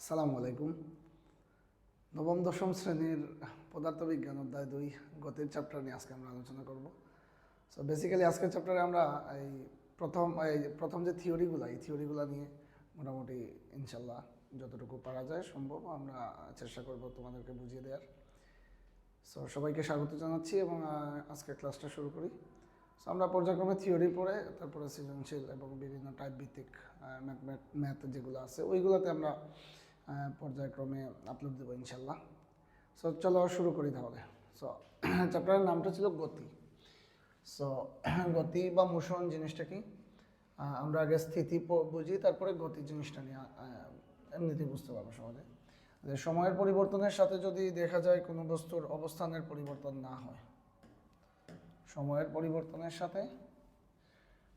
আসসালামু আলাইকুম। নবম দশম শ্রেণীর পদার্থবিজ্ঞান অধ্যায় 2 গতির চ্যাপ্টার নিয়ে আজকে আমরা আলোচনা করব। সো বেসিক্যালি আজকের চ্যাপ্টারে আমরা প্রথম যে এই থিওরিগুলো নিয়ে মোটামুটি ইনশাল্লাহ যতটুকু পারা যায় সম্ভব আমরা চেষ্টা করব তোমাদেরকে বুঝিয়ে দেওয়ার। সো সবাইকে স্বাগত জানাচ্ছি এবং আজকে ক্লাসটা শুরু করি। সো আমরা পর্যায়ক্রমে থিওরি পড়ে তারপরে সৃজনশীল এবং বিভিন্ন টাইপ ভিত্তিক ম্যাথ যেগুলো আছে ওইগুলোতে আমরা পর্যায়ক্রমে আপলোড দেবো ইনশাল্লাহ। সো চলো শুরু করি তাহলে। সো চ্যাপ্টারের নামটা ছিল গতি। সো গতি বা মোশন জিনিসটা কি আমরা আগে স্থিতি বুঝি, তারপরে গতি জিনিসটা নিয়ে এমনিতেই বুঝতে পারবো সহজে। যে সময়ের পরিবর্তনের সাথে যদি দেখা যায় কোনো বস্তুর অবস্থানের পরিবর্তন না হয়, সময়ের পরিবর্তনের সাথে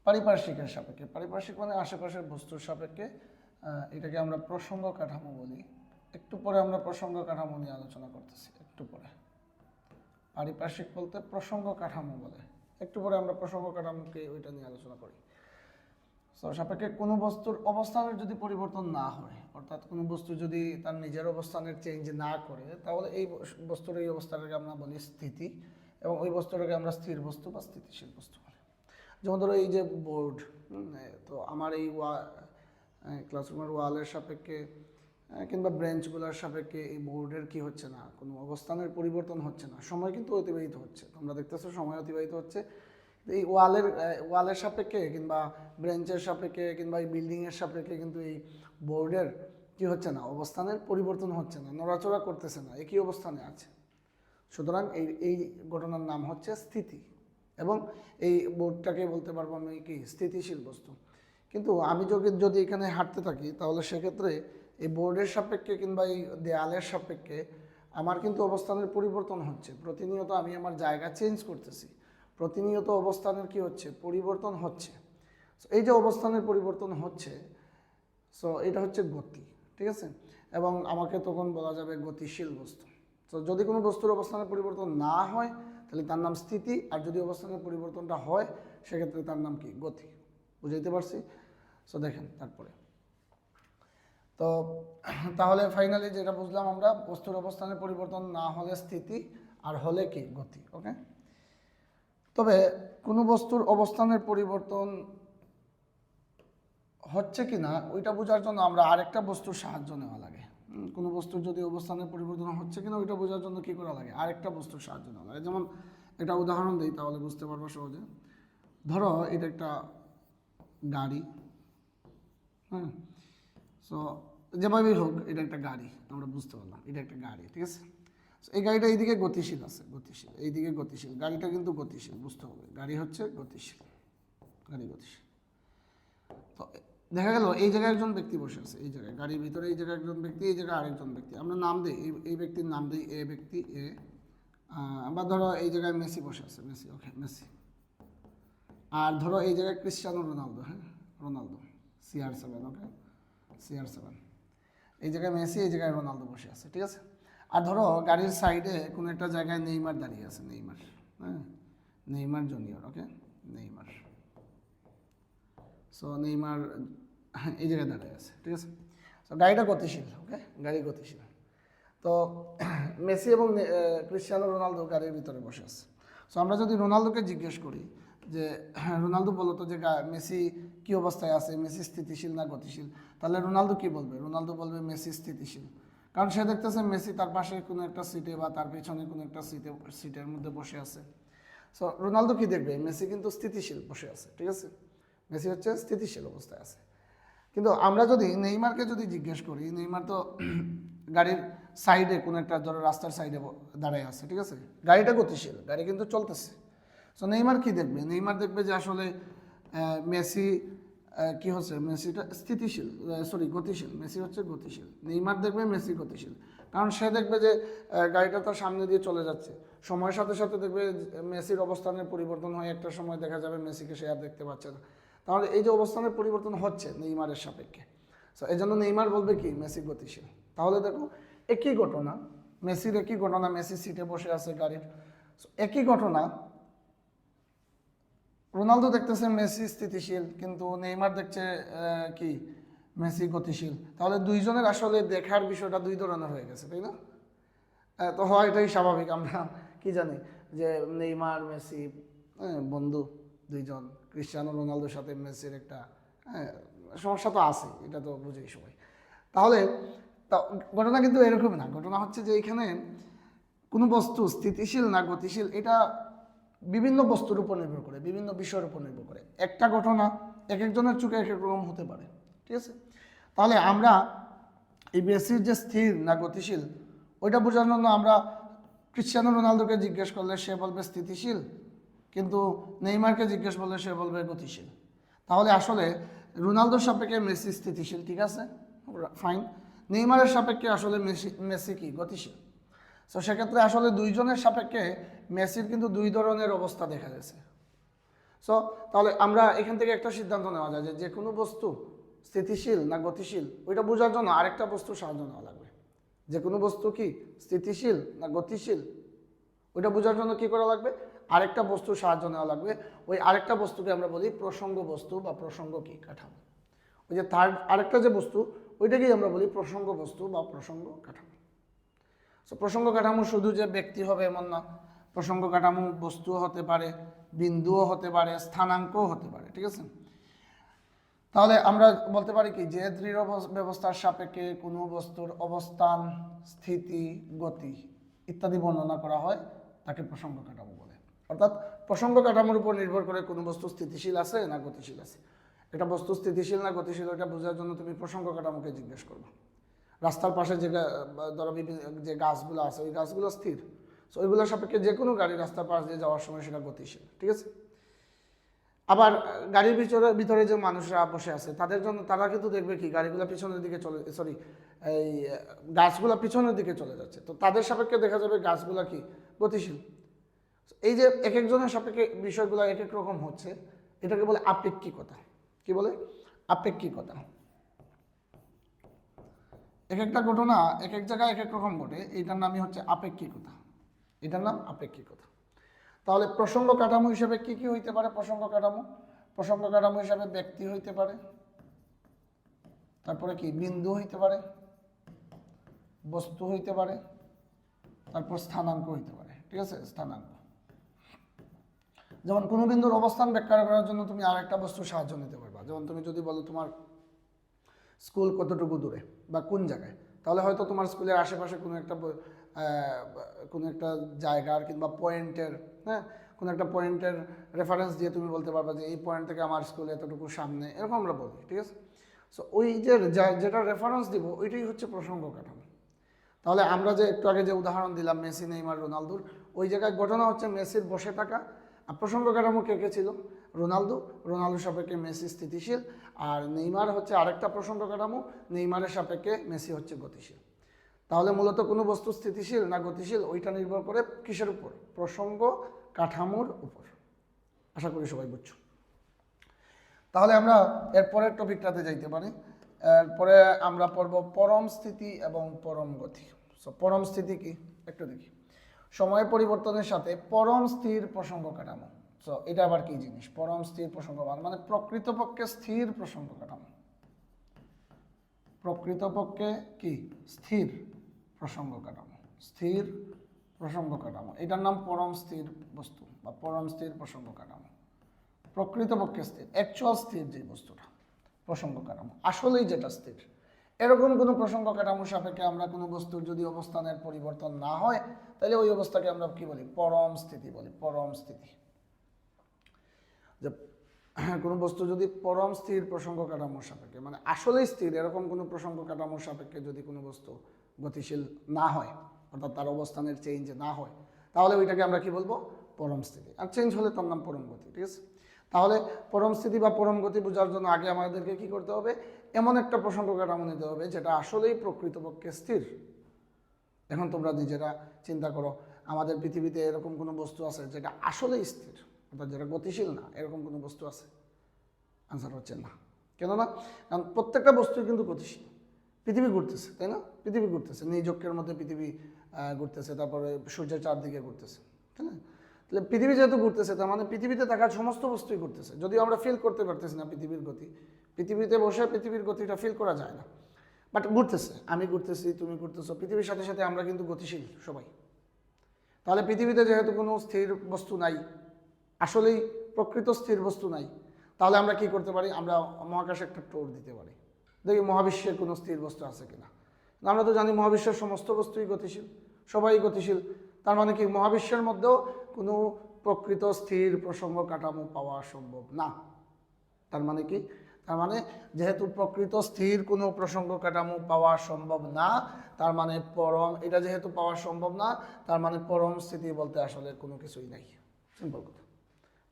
পারিপার্শ্বিকের সাপেক্ষে, পারিপার্শ্বিক মানে আশেপাশের বস্তুর সাপেক্ষে, এটাকে আমরা প্রসঙ্গ কাঠামো বলি। একটু পরে আমরা প্রসঙ্গ কাঠামো নিয়ে আলোচনা করতেছি, একটু পরে। পারিপার্শ্বিক বলতে প্রসঙ্গ কাঠামো বলে, একটু পরে আমরা প্রসঙ্গ কাঠামোকে ওইটা নিয়ে আলোচনা করি। তো সাপেক্ষে কোনো বস্তুর অবস্থানের যদি পরিবর্তন না হয়, অর্থাৎ কোনো বস্তু যদি তার নিজের অবস্থানের চেঞ্জ না করে, তাহলে এই বস্তুর এই অবস্থাটাকে আমরা বলি স্থিতি, এবং ওই বস্তুটাকে আমরা স্থির বস্তু বা স্থিতিশীল বস্তু বলি। যেমন ধরো এই যে বোর্ড, তো আমার এই ক্লাসরুমের ওয়ালের সাপেক্ষে কিংবা ব্রেঞ্চগুলোর সাপেক্ষে এই বোর্ডের কি হচ্ছে না, কোনো অবস্থানের পরিবর্তন হচ্ছে না, সময় কিন্তু অতিবাহিত হচ্ছে। তোমরা দেখতেছো সময় অতিবাহিত হচ্ছে। এই ওয়ালের সাপেক্ষে কিংবা ব্রেঞ্চের সাপেক্ষে কিংবা এই বিল্ডিংয়ের সাপেক্ষে কিন্তু এই বোর্ডের কি হচ্ছে না, অবস্থানের পরিবর্তন হচ্ছে না, নড়াচড়া করতেছে না, একই অবস্থানে আছে। সুতরাং এই ঘটনার নাম হচ্ছে স্থিতি, এবং এই বোর্ডটাকে বলতে পারবো আমি কি স্থিতিশীল বস্তু। কিন্তু আমি যদি এখানে হাঁটতে থাকি, তাহলে সেক্ষেত্রে এই বোর্ডের সাপেক্ষে কিংবা এই দেয়ালের সাপেক্ষে আমার কিন্তু অবস্থানের পরিবর্তন হচ্ছে। প্রতিনিয়ত আমি আমার জায়গা চেঞ্জ করতেছি, প্রতিনিয়ত অবস্থানের কি হচ্ছে, পরিবর্তন হচ্ছে। এই যে অবস্থানের পরিবর্তন হচ্ছে, সো এটা হচ্ছে গতি, ঠিক আছে। এবং আমাকে তখন বলা যাবে গতিশীল বস্তু। তো যদি কোনো বস্তুর অবস্থানের পরিবর্তন না হয়, তাহলে তার নাম স্থিতি, আর যদি অবস্থানের পরিবর্তনটা হয় সেক্ষেত্রে তার নাম কি, গতি। বুঝাইতে পারছি? সো দেখেন তারপরে, তো তাহলে ফাইনালি যেটা বুঝলাম আমরা, বস্তুর অবস্থানের পরিবর্তন না হলে স্থিতি, আর হলে কি, গতি। ওকে। তবে কোনো বস্তুর অবস্থানের পরিবর্তন হচ্ছে কি না ওইটা বোঝার জন্য আমরা আরেকটা বস্তুর সাহায্য নেওয়া লাগে। কোনো বস্তুর যদি অবস্থানের পরিবর্তন হচ্ছে কিনা ওইটা বোঝার জন্য কি করা লাগে, আরেকটা বস্তুর সাহায্য নেওয়া লাগে। যেমন একটা উদাহরণ দিই, তাহলে বুঝতে পারবো সহজে। ধরো এটা একটা গাড়ি, হ্যাঁ। সো যেভাবেই হোক এটা একটা গাড়ি, আমরা বুঝতে পারলাম এটা একটা গাড়ি, ঠিক আছে। এই গাড়িটা এইদিকে গতিশীল আছে, গতিশীল, এইদিকে গতিশীল, গাড়িটা কিন্তু গতিশীল, বুঝতে হবে গাড়ি হচ্ছে গতিশীল, গাড়ি গতিশীল। তো দেখা গেল এই জায়গায় একজন ব্যক্তি বসে আছে, এই জায়গায় গাড়ির ভিতরে এই জায়গায় একজন ব্যক্তি, এই জায়গায় আরেকজন ব্যক্তি। আমরা নাম দিই, এই ব্যক্তির নাম দিই এ ব্যক্তি, এ। আমরা ধরো এই জায়গায় মেসি বসে আছে, মেসি, ওকে, মেসি। আর ধরো এই জায়গায় ক্রিস্টিয়ানো রোনালদো, হ্যাঁ, রোনালদো, CR7, ওকে, CR7। এই জায়গায় মেসি, এই জায়গায় রোনালদো বসে আছে, ঠিক আছে। আর ধরো গাড়ির সাইডে কোনো একটা জায়গায় নেইমার দাঁড়িয়ে আছে, নেইমার, হ্যাঁ, নেইমার জুনিয়র, ওকে, নেইমার। সো নেইমার এই জায়গায় দাঁড়িয়ে আছে, ঠিক আছে। সো গাড়িটা গতিশীল, ওকে, গাড়ি গতিশীল। তো মেসি এবং ক্রিস্টিয়ানো রোনালদো গাড়ির ভিতরে বসে আছে। সো আমরা যদি রোনালদোকে জিজ্ঞেস করি যে রোনালদো বলতো যে মেসি কি অবস্থায় আছে, মেসি স্থিতিশীল না গতিশীল, তাহলে রোনালদো কি বলবে? রোনালদো বলবে মেসি স্থিতিশীল। কারণ সে দেখতেছে মেসি তার পাশে কোনো একটা সিটে বা তার পেছনে কোনো একটা সিটের মধ্যে বসে আছে। সো রোনালদো কি দেখবে? মেসি কিন্তু স্থিতিশীল বসে আছে, ঠিক আছে, মেসি হচ্ছে স্থিতিশীল অবস্থায় আছে। কিন্তু আমরা যদি নেইমারকে যদি জিজ্ঞেস করি, নেইমার তো গাড়ির সাইডে কোনো একটা, ধরো রাস্তার সাইডে দাঁড়ায় আছে, ঠিক আছে, গাড়িটা গতিশীল, গাড়ি কিন্তু চলতেছে। সো নেইমার কি দেখবে? নেইমার দেখবে যে আসলে মেসি কি হচ্ছে, মেসিটা স্থিতিশীল, গতিশীল, মেসি হচ্ছে গতিশীল। নেইমার দেখবে মেসি গতিশীল, কারণ সে দেখবে যে গাড়িটা তার সামনে দিয়ে চলে যাচ্ছে। সময়ের সাথে সাথে দেখবে মেসির অবস্থানের পরিবর্তন হয়, একটা সময় দেখা যাবে মেসিকে সে আর দেখতে পাচ্ছে না। তাহলে এই যে অবস্থানের পরিবর্তন হচ্ছে নেইমারের সাপেক্ষে, সো এই জন্য নেইমার বলবে কি, মেসি গতিশীল। তাহলে দেখো একই ঘটনা, মেসির একই ঘটনা, মেসি সিটে বসে আছে গাড়ির, একই ঘটনা। রোনালদো দেখতেছে মেসি স্থিতিশীল, কিন্তু নেইমার দেখছে কি, মেসি গতিশীল, তাহলে দুইজনের আসলে দেখার বিষয়টা দুই ধরনের হয়ে গেছে, তাই না? তো হয় এটাই স্বাভাবিক, আমরা কি জানি যে নেইমার মেসি বন্ধু দুইজন, ক্রিস্টিয়ানো রোনালদোর সাথে মেসির একটা সমস্যা তো আছে, এটা তো বুঝেই সবাই। তাহলে ঘটনা কিন্তু এরকম না, ঘটনা হচ্ছে যে এখানে কোনো বস্তু স্থিতিশীল না গতিশীল এটা বিভিন্ন বস্তুর উপর নির্ভর করে, বিভিন্ন বিষয়ের উপর নির্ভর করে। একটা ঘটনা এক একজনের চোখে এক এক রকম হতে পারে, ঠিক আছে? তাহলে আমরা এই মেসির যে স্থির না গতিশীল ওইটা বোঝার জন্য আমরা ক্রিস্টিয়ানো রোনালদোকে জিজ্ঞেস করলে সে বলবে স্থিতিশীল, কিন্তু নেইমারকে জিজ্ঞেস করলে সে বলবে গতিশীল। তাহলে আসলে রোনালদোর সাপেক্ষে মেসি স্থিতিশীল, ঠিক আছে, ফাইন। নেইমারের সাপেক্ষে আসলে মেসি কি গতিশীল। তো সেক্ষেত্রে আসলে দুইজনের সাপেক্ষে মেসির কিন্তু দুই ধরনের অবস্থা দেখা গেছে। সো তাহলে আমরা এখান থেকে একটা সিদ্ধান্ত নেওয়া যায় যে কোনো বস্তু স্থিতিশীল না গতিশীল ওইটা বোঝার জন্য আরেকটা বস্তুর সাহায্য নেওয়া লাগবে। যে কোনো বস্তু কি স্থিতিশীল না গতিশীল ওইটা বোঝার জন্য কি করা লাগবে, আরেকটা বস্তুর সাহায্য নেওয়া লাগবে। ওই আরেকটা বস্তুকে আমরা বলি প্রসঙ্গ বস্তু বা প্রসঙ্গ কি কাঠামো। ওই যে তার আরেকটা যে বস্তু ওইটাকেই আমরা বলি প্রসঙ্গ বস্তু বা প্রসঙ্গ কাঠামো। সো প্রসঙ্গ কাঠামো শুধু যে ব্যক্তি হবে এমন না, প্রসঙ্গ কাঠামো বস্তুও হতে পারে, বিন্দুও হতে পারে, স্থানাঙ্কও হতে পারে, ঠিক আছে? তাহলে আমরা বলতে পারি কি যে দৃঢ় ব্যবস্থার সাপেক্ষে কোনো বস্তুর অবস্থান, স্থিতি, গতি ইত্যাদি বর্ণনা করা হয় তাকে প্রসঙ্গ কাঠামো বলে। অর্থাৎ প্রসঙ্গ কাঠামোর উপর নির্ভর করে কোনো বস্তু স্থিতিশীল আছে না গতিশীল আছে। একটা বস্তু স্থিতিশীল না গতিশীল এটা বোঝার জন্য তুমি প্রসঙ্গ কাঠামোকে জিজ্ঞেস করবে। রাস্তার পাশে যে ধরো যে গাছগুলো আছে ওই গাছগুলো স্থির, সো ওইগুলোর সাপেক্ষে যে কোনো গাড়ি রাস্তার পাশ দিয়ে যাওয়ার সময় সেটা গতিশীল, ঠিক আছে? আবার গাড়ির ভিতরে যে মানুষরা বসে আছে তাদের জন্য তারা কিন্তু দেখবে কি গাড়িগুলো পিছনের দিকে চলে, সরি এই গাছগুলো পিছনের দিকে চলে যাচ্ছে, তো তাদের সাপেক্ষে দেখা যাবে গাছগুলো কি গতিশীল। এই যে এক একজনের সাপেক্ষে বিষয়গুলো এক এক রকম হচ্ছে, এটাকে বলে আপেক্ষিকতা। কি বলে? আপেক্ষিকতা। এক একটা ঘটনা এক এক জায়গায় এক এক রকম ঘটে, এইটার নামই হচ্ছে আপেক্ষিকতা, এটার নাম আপেক্ষিকতা। তাহলে প্রসঙ্গ কাঠামো হিসেবে কি কি হইতে পারে? প্রসঙ্গ কাঠামো হিসেবে ব্যক্তি হইতে পারে, তারপরে কি বিন্দু হইতে পারে, বস্তু হইতে পারে, তারপর স্থানাঙ্ক হইতে পারে, ঠিক আছে? স্থানাঙ্ক যেমন কোনো বিন্দুর অবস্থান ব্যাখ্যা করার জন্য তুমি আরেকটা বস্তুর সাহায্য নিতে পারবা। যেমন তুমি যদি বলো তোমার স্কুল কতটুকু দূরে বা কোন জায়গায়, তাহলে হয়তো তোমার স্কুলের আশেপাশে কোনো একটা জায়গার কিংবা পয়েন্টের, হ্যাঁ, কোনো একটা পয়েন্টের রেফারেন্স দিয়ে তুমি বলতে পারবা যে এই পয়েন্ট থেকে আমার স্কুল এতটুকু সামনে, এরকম আমরা বলি, ঠিক আছে? সো ওই যে যেটা রেফারেন্স দিব ওইটাই হচ্ছে প্রসঙ্গ কাঠামো। তাহলে আমরা যে একটু আগে যে উদাহরণ দিলাম মেসি, নেইমার, রোনালদোর, ওই জায়গায় ঘটনা হচ্ছে মেসির বসে থাকা, আর প্রসঙ্গ কাঠামো কে কে ছিল? রোনালদোর সাপেক্ষে মেসি স্থিতিশীল, আর নেইমার হচ্ছে আরেকটা প্রসঙ্গ কাঠামো, নেইমারের সাপেক্ষে মেসি হচ্ছে গতিশীল। তাহলে মূলত কোনো বস্তু স্থিতিশীল না গতিশীল ওইটা নির্ভর করে কিসের উপর? প্রসঙ্গ কাঠামোর উপর। আশা করি সবাই বুঝছো। তাহলে আমরা এরপরের টপিকটাতে যাইতে পারি। এরপরে আমরা পড়ব পরম স্থিতি এবং পরম গতি। সো পরম স্থিতি কি একটু দেখি। সময় পরিবর্তনের সাথে পরম স্থির প্রসঙ্গ কাঠামো। সো এটা আবার কি জিনিস? পরম স্থির প্রসঙ্গ মানে প্রকৃতপক্ষে স্থির প্রসঙ্গ কাঠামো। প্রকৃতপক্ষে কি স্থির প্রসঙ্গ কাঠামো, স্থির প্রসঙ্গ কাঠামো, এটার নাম পরম স্থির বস্তু বা পরম স্থির প্রসঙ্গ কাঠামো। প্রকৃতপক্ষে স্থির, অ্যাকচুয়াল স্থির যে বস্তুটা প্রসঙ্গ কাঠামো, আসলেই যেটা স্থির, এরকম কোনো প্রসঙ্গ কাঠামোর সাপেক্ষে আমরা কোনো বস্তুর যদি অবস্থানের পরিবর্তন না হয় তাহলে ওই অবস্থাকে আমরা কি বলি? পরম স্থিতি বলি। পরম স্থিতি, যে কোনো বস্তু যদি পরম স্থির প্রসঙ্গ কাঠামোর সাপেক্ষে মানে আসলেই স্থির এরকম কোনো প্রসঙ্গ কাঠামোর সাপেক্ষে যদি কোনো বস্তু গতিশীল না হয়, অর্থাৎ তার অবস্থানের চেঞ্জ না হয়, তাহলে ওইটাকে আমরা কি বলবো? পরম স্থিতি। আর চেঞ্জ হলে তার নাম পরম গতি, ঠিক আছে? তাহলে পরম স্থিতি বা পরম গতি বোঝার জন্য আগে আমাদেরকে কি করতে হবে? এমন একটা প্রসঙ্গ কাঠামো নিতে হবে যেটা আসলেই প্রকৃতপক্ষে স্থির। এখন তোমরা নিজেরা চিন্তা করো, আমাদের পৃথিবীতে এরকম কোনো বস্তু আছে যেটা আসলেই স্থির, অর্থাৎ যেটা গতিশীল না, এরকম কোনো বস্তু আছে? আনসার হচ্ছে না। কেননা কারণ প্রত্যেকটা বস্তুই কিন্তু গতিশীল। পৃথিবী ঘুরতেছে, তাই না? পৃথিবী ঘুরতেছে, নির্জকের মধ্যে পৃথিবী ঘুরতেছে, তারপরে সূর্যের চারদিকে ঘুরতেছে, তাই না? তাহলে পৃথিবী যেহেতু ঘুরতেছে তার মানে পৃথিবীতে থাকা সমস্ত বস্তুই ঘুরতেছে, যদিও আমরা ফিল করতে পারতেছি না পৃথিবীর গতি, পৃথিবীতে বসে পৃথিবীর গতিটা ফিল করা যায় না, বাট ঘুরতেছে, আমি ঘুরতেছি, তুমি ঘুরতেছো, পৃথিবীর সাথে সাথে আমরা কিন্তু গতিশীল সবাই। তাহলে পৃথিবীতে যেহেতু কোনো স্থির বস্তু নাই, আসলেই প্রকৃত স্থির বস্তু নাই, তাহলে আমরা কি করতে পারি? আমরা মহাকাশে একটা ট্যুর দিতে পারি, দেখি মহাবিশ্বের কোনো স্থির বস্তু আছে কিনা। আমরা তো জানি মহাবিশ্বের সমস্ত বস্তুই গতিশীল, সবাই গতিশীল। তার মানে কি মহাবিশ্বের মধ্যেও কোনো প্রকৃত স্থির প্রসঙ্গ কাঠামো পাওয়া সম্ভব না। তার মানে কি? তার মানে যেহেতু প্রকৃত স্থির কোনো প্রসঙ্গ কাঠামো পাওয়া সম্ভব না, তার মানে পরম, এটা যেহেতু পাওয়া সম্ভব না, তার মানে পরম স্থিতি বলতে আসলে কোনো কিছুই নাই। সিম্পল কথা।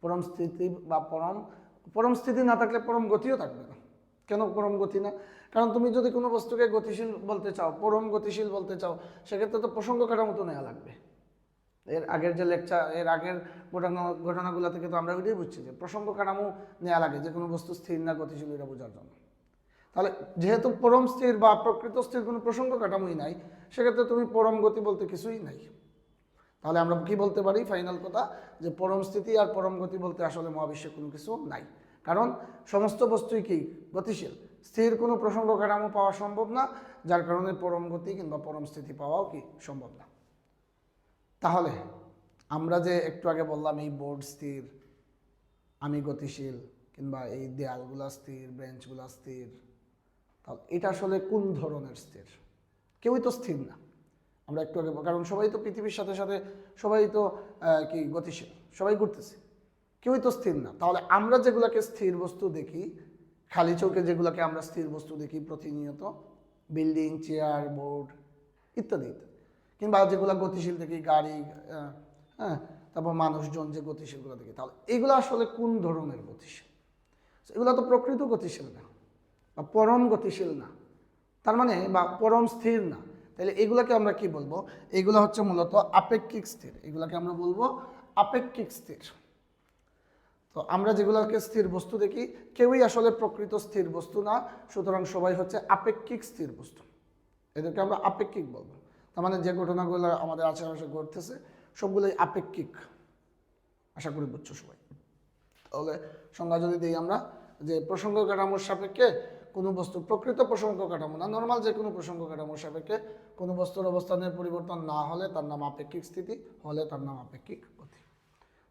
পরম স্থিতি বা পরম স্থিতি না থাকলে পরম গতিও থাকবে না। কেন পরম গতি না? কারণ তুমি যদি কোনো বস্তুকে গতিশীল বলতে চাও, পরম গতিশীল বলতে চাও, সেক্ষেত্রে তো প্রসঙ্গ কাঠামো তো নেওয়া লাগবে। এর আগের যে লেকচার, এর আগের ঘটনাগুলো থেকে তো আমরা ওইটাই বুঝছি যে প্রসঙ্গ কাঠামো নেওয়া লাগে যে কোনো বস্তু স্থির না গতিশীল এটা বোঝার জন্য। তাহলে যেহেতু পরম স্থির বা প্রকৃত স্থির কোনো প্রসঙ্গ কাঠামোই নাই, সেক্ষেত্রে তুমি পরম গতি বলতে কিছুই নাই। তাহলে আমরা কি বলতে পারি? ফাইনাল কথা, যে পরম স্থিতি আর পরম গতি বলতে আসলে মহাবিশ্বে কোনো কিছু নাই। কারণ সমস্ত বস্তুই কি গতিশীল, স্থির কোনো প্রসঙ্গ কাঠামো পাওয়া সম্ভব না, যার কারণে পরম গতি কিংবা পরম স্থিতি পাওয়াও কি সম্ভব না। তাহলে আমরা যে একটু আগে বললাম এই বোর্ড স্থির, আমি গতিশীল, কিংবা এই দেয়ালগুলা স্থির, বেঞ্চগুলা স্থির, তাহলে এটা আসলে কোন ধরনের স্থির? কেউই তো স্থির না। আমরা একটু আগে, কারণ সবাই তো পৃথিবীর সাথে সাথে সবাই তো কি গতিশীল, সবাই ঘুরতেছে, কেউই তো স্থির না। তাহলে আমরা যেগুলোকে স্থির বস্তু দেখি, খালি চোখে যেগুলোকে আমরা স্থির বস্তু দেখি প্রতিনিয়ত, বিল্ডিং, চেয়ার, বোর্ড ইত্যাদি ইত্যাদি, কিংবা যেগুলো গতিশীল দেখি গাড়ি, হ্যাঁ, তারপর মানুষজন যে গতিশীলগুলো দেখি, তাহলে এগুলো আসলে কোন ধরনের গতিশীল? এগুলো তো প্রকৃত গতিশীল না বা পরম গতিশীল না, তার মানে বা পরম স্থির না। তাহলে এগুলোকে আমরা কি বলবো? এগুলো হচ্ছে মূলত আপেক্ষিক স্থির। এগুলোকে আমরা বলবো আপেক্ষিক স্থির। তো আমরা যেগুলোকে স্থির বস্তু দেখি, কেউই আসলে প্রকৃত স্থির বস্তু না, সুতরাং সবাই হচ্ছে আপেক্ষিক স্থির বস্তু। এদেরকে আমরা আপেক্ষিক বলবো। তার মানে যে ঘটনাগুলো আমাদের আশেপাশে ঘটতেছে সবগুলোই আপেক্ষিক। আশা করি বুঝছো সবাই। তাহলে সংজ্ঞা যদি দিই আমরা, যে প্রসঙ্গ কাঠামোর সাপেক্ষে কোনো বস্তু, প্রকৃত প্রসঙ্গ কাঠামো না, নর্মাল যে কোনো প্রসঙ্গ কাঠামোর সাপেক্ষে কোনো বস্তুর অবস্থানের পরিবর্তন না হলে তার নাম আপেক্ষিক স্থিতি, হলে তার নাম আপেক্ষিক গতি।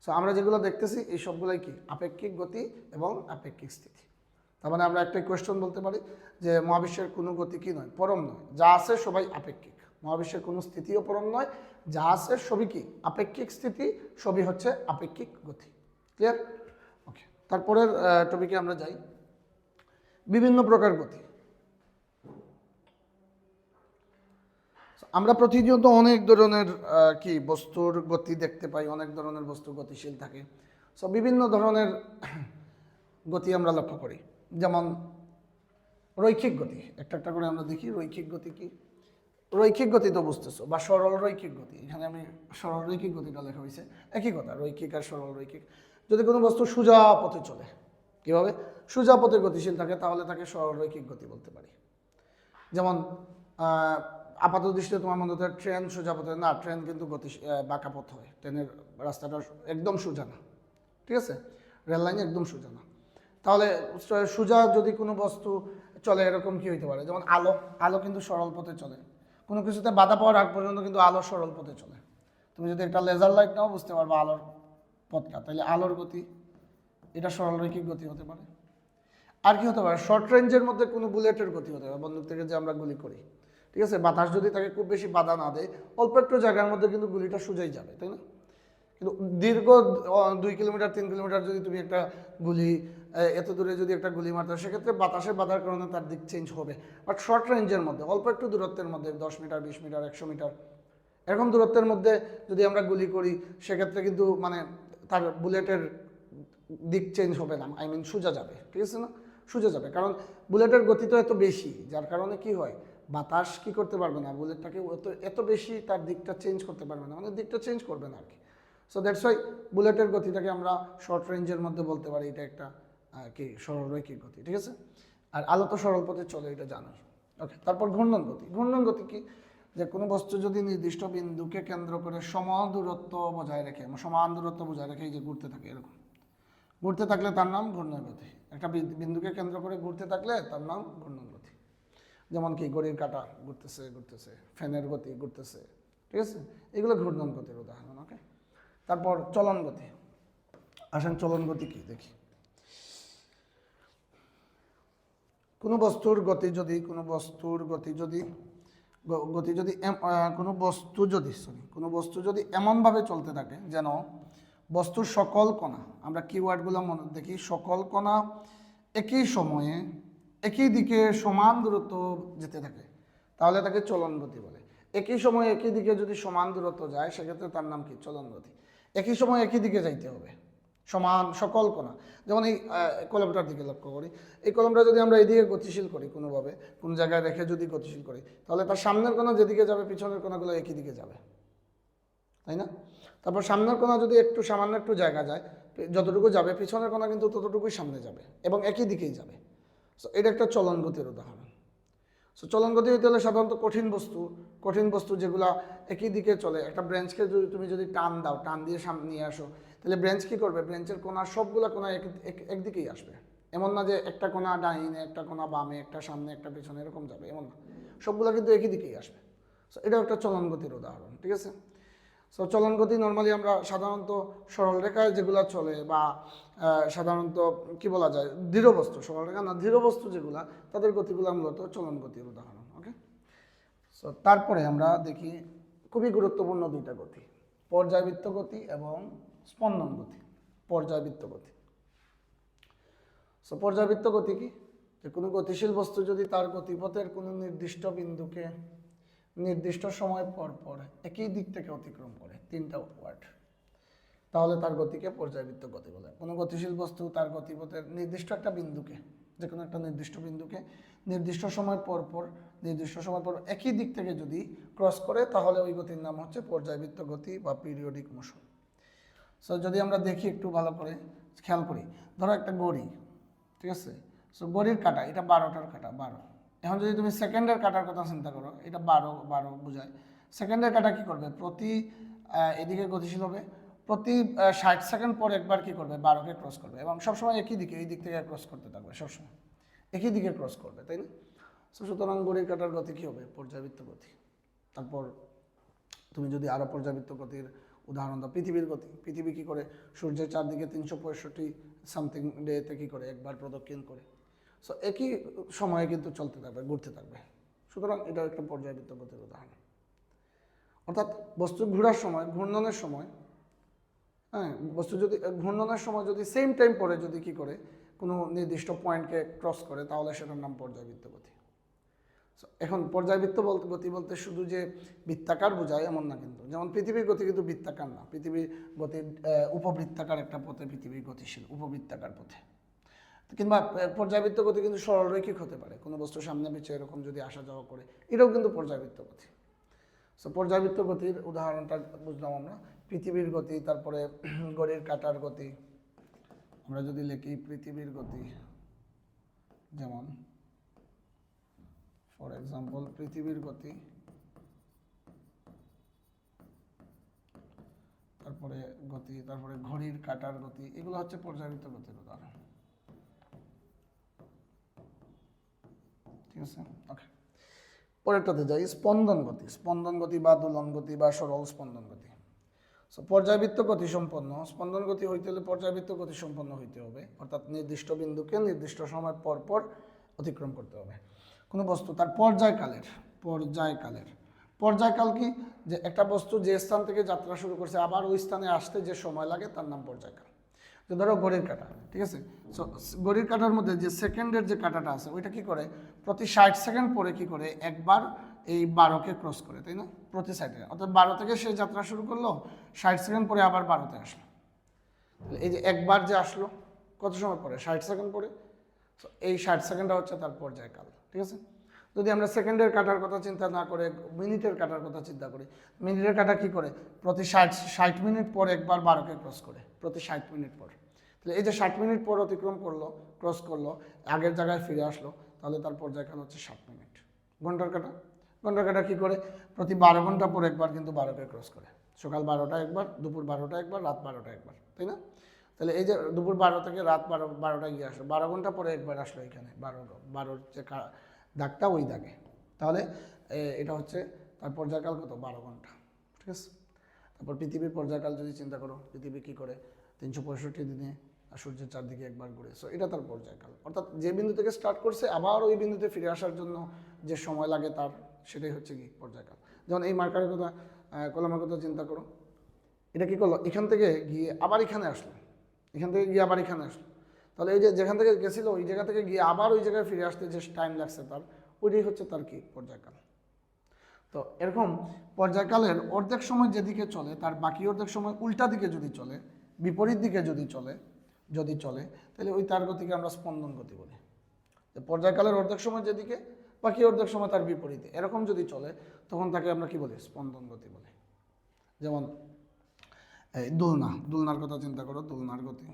সো আমরা যেগুলো দেখতেছি এই সবগুলোই কি আপেক্ষিক গতি এবং আপেক্ষিক স্থিতি। তার মানে আমরা একটা কোয়েশ্চন বলতে পারি যে মহাবিশ্বের কোনো গতি কি নয়, পরম নয়, যা আছে সবাই আপেক্ষিক। মহাবিশ্বের কোনো স্থিতিও পরম নয়, যা আছে সবই কি আপেক্ষিক স্থিতি, সবই হচ্ছে আপেক্ষিক গতি। ক্লিয়ার? ওকে, তারপরের টপিকে আমরা যাই, বিভিন্ন প্রকার গতি। আমরা প্রতিনিয়ত অনেক ধরনের কি বস্তুর গতি দেখতে পাই, অনেক ধরনের বস্তু গতিশীল থাকে। সো বিভিন্ন ধরনের গতি আমরা লক্ষ্য করি, যেমন রৈখিক গতি। একটা একটা করে আমরা দেখি রৈখিক গতি কি। রৈখিক গতি তো বুঝতেছো, বা সরল রৈখিক গতি। এখানে আমি সরল রৈখিক গতিটা লেখা হয়েছে, একই কথা, রৈখিক আর সরল রৈখিক। যদি কোনো বস্তু সোজা পথে চলে, কীভাবে? সোজা পথে গতিশীল থাকে, তাহলে তাকে সরল রৈখিক গতি বলতে পারি। যেমন আপাত দৃষ্টিতে তোমার মনে হতে ট্রেন সোজা পথে না, ট্রেন কিন্তু বাঁকা পথ হয়, ট্রেনের রাস্তাটা একদম সোজা না, ঠিক আছে? রেল লাইন একদম সোজা না। তাহলে সোজা যদি কোনো বস্তু চলে, এরকম কি হইতে পারে? যেমন আলো, আলো কিন্তু সরল পথে চলে, কোনো কিছুতে বাধা পাওয়ার আগ পর্যন্ত কিন্তু আলো সরল পথে চলে। তুমি যদি একটা লেজার লাইট নাও বুঝতে পারবে আলোর পথটা, তাহলে আলোর গতি এটা সরল রৈখিক গতি হতে পারে। আর কি হতে পারে? শর্ট রেঞ্জের মধ্যে কোনো বুলেটের গতি হতে পারে, বন্দুক থেকে যে আমরা গুলি করি, ঠিক আছে? বাতাস যদি তাকে খুব বেশি বাধা না দেয়, অল্প একটু জায়গার মধ্যে কিন্তু গুলিটা সোজাই যাবে, তাই না? কিন্তু দীর্ঘ 2 কিলোমিটার 3 কিলোমিটার যদি তুমি একটা গুলি, এত দূরে যদি একটা গুলি মারতে, সেক্ষেত্রে বাতাসের বাধার কারণে তার দিক চেঞ্জ হবে। বাট শর্ট রেঞ্জের মধ্যে, অল্প একটু দূরত্বের মধ্যে, 10 মিটার 20 মিটার 100 মিটার এরকম দূরত্বের মধ্যে যদি আমরা গুলি করি, সেক্ষেত্রে কিন্তু মানে তার বুলেটের দিক চেঞ্জ হবে না, আই মিন সোজা যাবে, ঠিক আছে না? সোজা যাবে, কারণ বুলেটের গতি তো এত বেশি, যার কারণে কি হয়, বাতাস কি করতে পারবে না, বুলেটটাকে এত বেশি তার দিকটা চেঞ্জ করতে পারবে না, মানে দিকটা চেঞ্জ করবে না আর কি। সো দ্যাটস ওয়াই বুলেটের গতিটাকে আমরা শর্ট রেঞ্জের মধ্যে বলতে পারি এটা একটা কি সরল রৈখিক গতি, ঠিক আছে? আর আলো তো সরল পথে চলে, এটা জানোই। ওকে, তারপর ঘূর্ণন গতি। ঘূর্ণন গতি কি? যে কোনো বস্তু যদি নির্দিষ্ট বিন্দুকে কেন্দ্র করে সমান দূরত্ব বজায় রেখে এই যে ঘুরতে থাকে এরকম, ঘুরতে থাকলে তার নাম ঘূর্ণন গতি। একটা বিন্দুকে কেন্দ্র করে ঘুরতে থাকলে তার নাম ঘূর্ণন গতি। যেমন কি ঘড়ির কাঁটা ঘুরতেছে ঘুরতেছে, ফ্যানের গতি ঘুরতেছে, ঠিক আছে, এগুলো ঘূর্ণন গতির উদাহরণ। ওকে, তারপর চলন গতি। আসেন চলন গতি কি দেখি। কোনো বস্তুর গতি যদি কোনো বস্তু যদি এমনভাবে চলতে থাকে যেন বস্তুর সকল কণা, আমরা কিওয়ার্ডগুলো মনে দেখি, সকল কণা একই সময়ে একই দিকে সমান দূরত্ব যেতে থাকে, তাহলে তাকে চলন গতি বলে। একই সময়ে একই দিকে যদি সমান দূরত্ব যায় সেক্ষেত্রে তার নাম কি? চলন গতি। একই সময় একই দিকে যাইতে হবে, সমান সকল কণা। যেমন এই কলমটার দিকে লক্ষ্য করি, এই কলমটা যদি আমরা এইদিকে গতিশীল করি কোনোভাবে, কোনো জায়গায় রেখে যদি গতিশীল করি, তাহলে তার সামনের কণা যেদিকে যাবে পিছনের কণাগুলো একই দিকে যাবে, তাই না? তারপর সামনের কণা যদি একটু সামান্য একটু জায়গা যায়, যতটুকু যাবে পিছনের কণা কিন্তু ততটুকুই সামনে যাবে এবং একই দিকেই যাবে। সো এটা একটা চলন গতির উদাহরণ। সো চলন গতি হতে হলে সাধারণত কঠিন বস্তু যেগুলো একই দিকে চলে, একটা ব্রেঞ্চকে যদি তুমি টান দাও, টান দিয়ে সামনে নিয়ে আসো, তাহলে ব্রেঞ্চ কী করবে? ব্রেঞ্চের কোণা সবগুলো কোণা একদিকেই আসবে। এমন না যে একটা কোণা ডাইনে, একটা কোণা বামে, একটা সামনে, একটা পেছনে, এরকম যাবে, এমন না, সবগুলো কিন্তু একই দিকেই আসবে। সো এটাও একটা চলন গতির উদাহরণ, ঠিক আছে? সো চলন গতি নর্মালি আমরা সাধারণত সরল রেখায় যেগুলো চলে বা সাধারণত কি বলা যায়, দৃঢ় বস্তু, সরল রেখা না, দৃঢ় বস্তু যেগুলা, তাদের গতিগুলো মূলত চলন গতির উদাহরণ। ওকে, সো তারপরে আমরা দেখি খুবই গুরুত্বপূর্ণ দুইটা গতি, পর্যায়বৃত্ত গতি এবং স্পন্দন গতি। পর্যায়বৃত্ত গতি। সো পর্যায়বৃত্ত গতি কি? যে কোনো গতিশীল বস্তু যদি তার গতিপথের কোনো নির্দিষ্ট বিন্দুকে নির্দিষ্ট সময় পর পর একই দিক থেকে অতিক্রম করে, তিনটা ওয়ার্ড, তাহলে তার গতিকে পর্যায়বৃত্ত গতি বলে। কোনো গতিশীল বস্তু তার গতিপথের নির্দিষ্ট একটা বিন্দুকে, যে কোনো একটা নির্দিষ্ট বিন্দুকে নির্দিষ্ট সময় পর পর একই দিক থেকে যদি ক্রস করে, তাহলে ওই গতির নাম হচ্ছে পর্যায়বৃত্ত গতি বা পিরিয়ডিক মোশন। সো যদি আমরা দেখি একটু ভালো করে খেয়াল করি, ধরো একটা ঘড়ি, ঠিক আছে, সো ঘড়ির কাঁটা, এটা 12টার কাঁটা, 12। এখন যদি তুমি সেকেন্ডের কাঁটার কথা চিন্তা করো, এটা 12 বোঝায়। সেকেন্ডের কাঁটা কি করবে? প্রতি এদিকে গতিশীল হবে, প্রতি 60 সেকেন্ড পর একবার কি করবে? 12কে ক্রস করবে এবং সবসময় একই দিকে, এই দিক থেকে ক্রস করতে থাকবে, সবসময় একই দিকে ক্রস করবে, তাই না? সো সুতরাং ঘড়ির কাঁটার গতি কী হবে? পর্যায়বৃত্ত গতি। তারপর তুমি যদি আরও পর্যায়বৃত্ত গতির উদাহরণ দাও, পৃথিবীর গতি। পৃথিবী কী করে? সূর্যের চারদিকে 365 সামথিং ডেতে কী করে? একবার প্রদক্ষিণ করে। সো একই সময়ে কিন্তু চলতে থাকবে, ঘুরতে থাকবে। সুতরাং এটাও একটা পর্যায়বৃত্ত গতির উদাহরণ। অর্থাৎ বস্তু ঘোরার সময়, ঘূর্ণনের সময়, হ্যাঁ, বস্তু যদি ঘূর্ণনের সময় যদি সেম টাইম পরে যদি কী করে কোনো নির্দিষ্ট পয়েন্টকে ক্রস করে, তাহলে সেটার নাম পর্যায়বৃত্ত গতি। এখন পর্যায়বৃত্ত গতি বলতে শুধু যে বৃত্তাকার বোঝায় এমন না কিন্তু। যেমন পৃথিবীর গতি কিন্তু বৃত্তাকার না, পৃথিবীর গতি উপবৃত্তাকার একটা পথে পৃথিবী গতিশীল, উপবৃত্তাকার পথে। কিংবা পর্যায়বৃত্ত গতি কিন্তু সরলরৈখিক হতে পারে, কোনো বস্তু সামনে পিছিয়ে এরকম যদি আসা যাওয়া করে, এটাও কিন্তু পর্যায়বৃত্ত গতি। সো পর্যায়বৃত্ত গতির উদাহরণটা বুঝলাম আমরা, পৃথিবীর গতি, তারপরে ঘড়ির কাঁটার গতি। আমরা যদি লিখি পৃথিবীর গতি, যেমন ফর এক্সাম্পল পৃথিবীর গতি, তারপরে ঘড়ির কাঁটার গতি, এগুলো হচ্ছে পর্যায়বৃত্ত গতির উদাহরণ, ঠিক আছে? ওকে, পরেরটাতে যাই, স্পন্দন গতি। স্পন্দন গতি বা দোলন গতি বা সরল স্পন্দন গতি। সো পর্যায়বৃত্ত গতি সম্পন্ন স্পন্দন গতি হইতে হলে পর্যায়বৃত্ত গতি সম্পন্ন হইতে হবে, অর্থাৎ নির্দিষ্ট বিন্দুকে নির্দিষ্ট সময় পর পর অতিক্রম করতে হবে। কোনো বস্তু তার পর্যায়কাল কি? যে একটা বস্তু যে স্থান থেকে যাত্রা শুরু করছে আবার ওই স্থানে আসতে যে সময় লাগে তার নাম পর্যায়কাল। যে ধরো ঘড়ির কাঁটা, ঠিক আছে, সো ঘড়ির কাঁটার মধ্যে যে সেকেন্ডের যে কাঁটাটা আছে ওইটা কি করে? প্রতি 60 সেকেন্ড পরে কি করে? একবার এই 12কে ক্রস করে, তাই না? প্রতি সাইডে, অর্থাৎ 12 থেকে সে যাত্রা শুরু করলো, 60 সেকেন্ড পরে আবার 12তে আসলো। এই যে একবার যে আসলো কত সময় পরে? 60 সেকেন্ড পরে। এই 60 সেকেন্ডটা হচ্ছে তার পর্যায়কাল, ঠিক আছে? যদি আমরা সেকেন্ডের কাটার কথা চিন্তা না করে মিনিটের কাটার কথা চিন্তা করি, মিনিটের কাটা কি করে? প্রতি 60 মিনিট পর একবার 12কে ক্রস করে, প্রতি 60 মিনিট পর। তাহলে এই যে 60 মিনিট পর অতিক্রম করলো, ক্রস করলো, আগের জায়গায় ফিরে আসলো, তাহলে তার পর্যায়কাল হচ্ছে 60 মিনিট। ঘন্টার কাটা কি করে? প্রতি 12 ঘন্টা পর একবার কিন্তু 12কে ক্রস করে, সকাল 12টা একবার, দুপুর 12টা একবার, রাত 12টা একবার, তাই না? তাহলে এই যে দুপুর 12 থেকে রাত 12টায় গিয়ে আসলো, 12 ঘন্টা পরে একবার আসলো এখানে, 12 যে দাগটা ওই দাগে, তাহলে এটা হচ্ছে তার পর্যায়কাল কত, 12 ঘন্টা, ঠিক আছে। তারপর পৃথিবীর পর্যায়কাল যদি চিন্তা করো, পৃথিবী কী করে 365 দিনে সূর্যের চারদিকে একবার ঘুরে, সো এটা তার পর্যায়কাল। অর্থাৎ যে বিন্দু থেকে স্টার্ট করছে আবার ওই বিন্দুতে ফিরে আসার জন্য যে সময় লাগে তার, সেটাই হচ্ছে কি পর্যায়কাল। যেমন এই মার্কারের কথা, কলমের কথা চিন্তা করো, এটা কী করলো, এখান থেকে গিয়ে আবার এখানে আসলো, এখান থেকে গিয়ে আবার এখানে আসলো, তাহলে এই যে যেখান থেকে গেছিলো ওই জায়গা থেকে গিয়ে আবার ওই জায়গায় ফিরে আসতে যে টাইম লাগছে তার, ওইটাই হচ্ছে তার কি পর্যায়কাল। তো এরকম পর্যায়কালের অর্ধেক সময় যেদিকে চলে তার বাকি অর্ধেক সময় উল্টা দিকে যদি চলে, বিপরীত দিকে যদি চলে তাহলে ওই তার গতিকে আমরা স্পন্দন গতি বলি। পর্যায়কালের অর্ধেক সময় যেদিকে, বাকি অর্ধেক সময় তার বিপরীতে, এরকম যদি চলে তখন তাকে আমরা কি বলি, স্পন্দন গতি বলি। যেমন এই দুলনার কথা চিন্তা করো, দুলনার গতি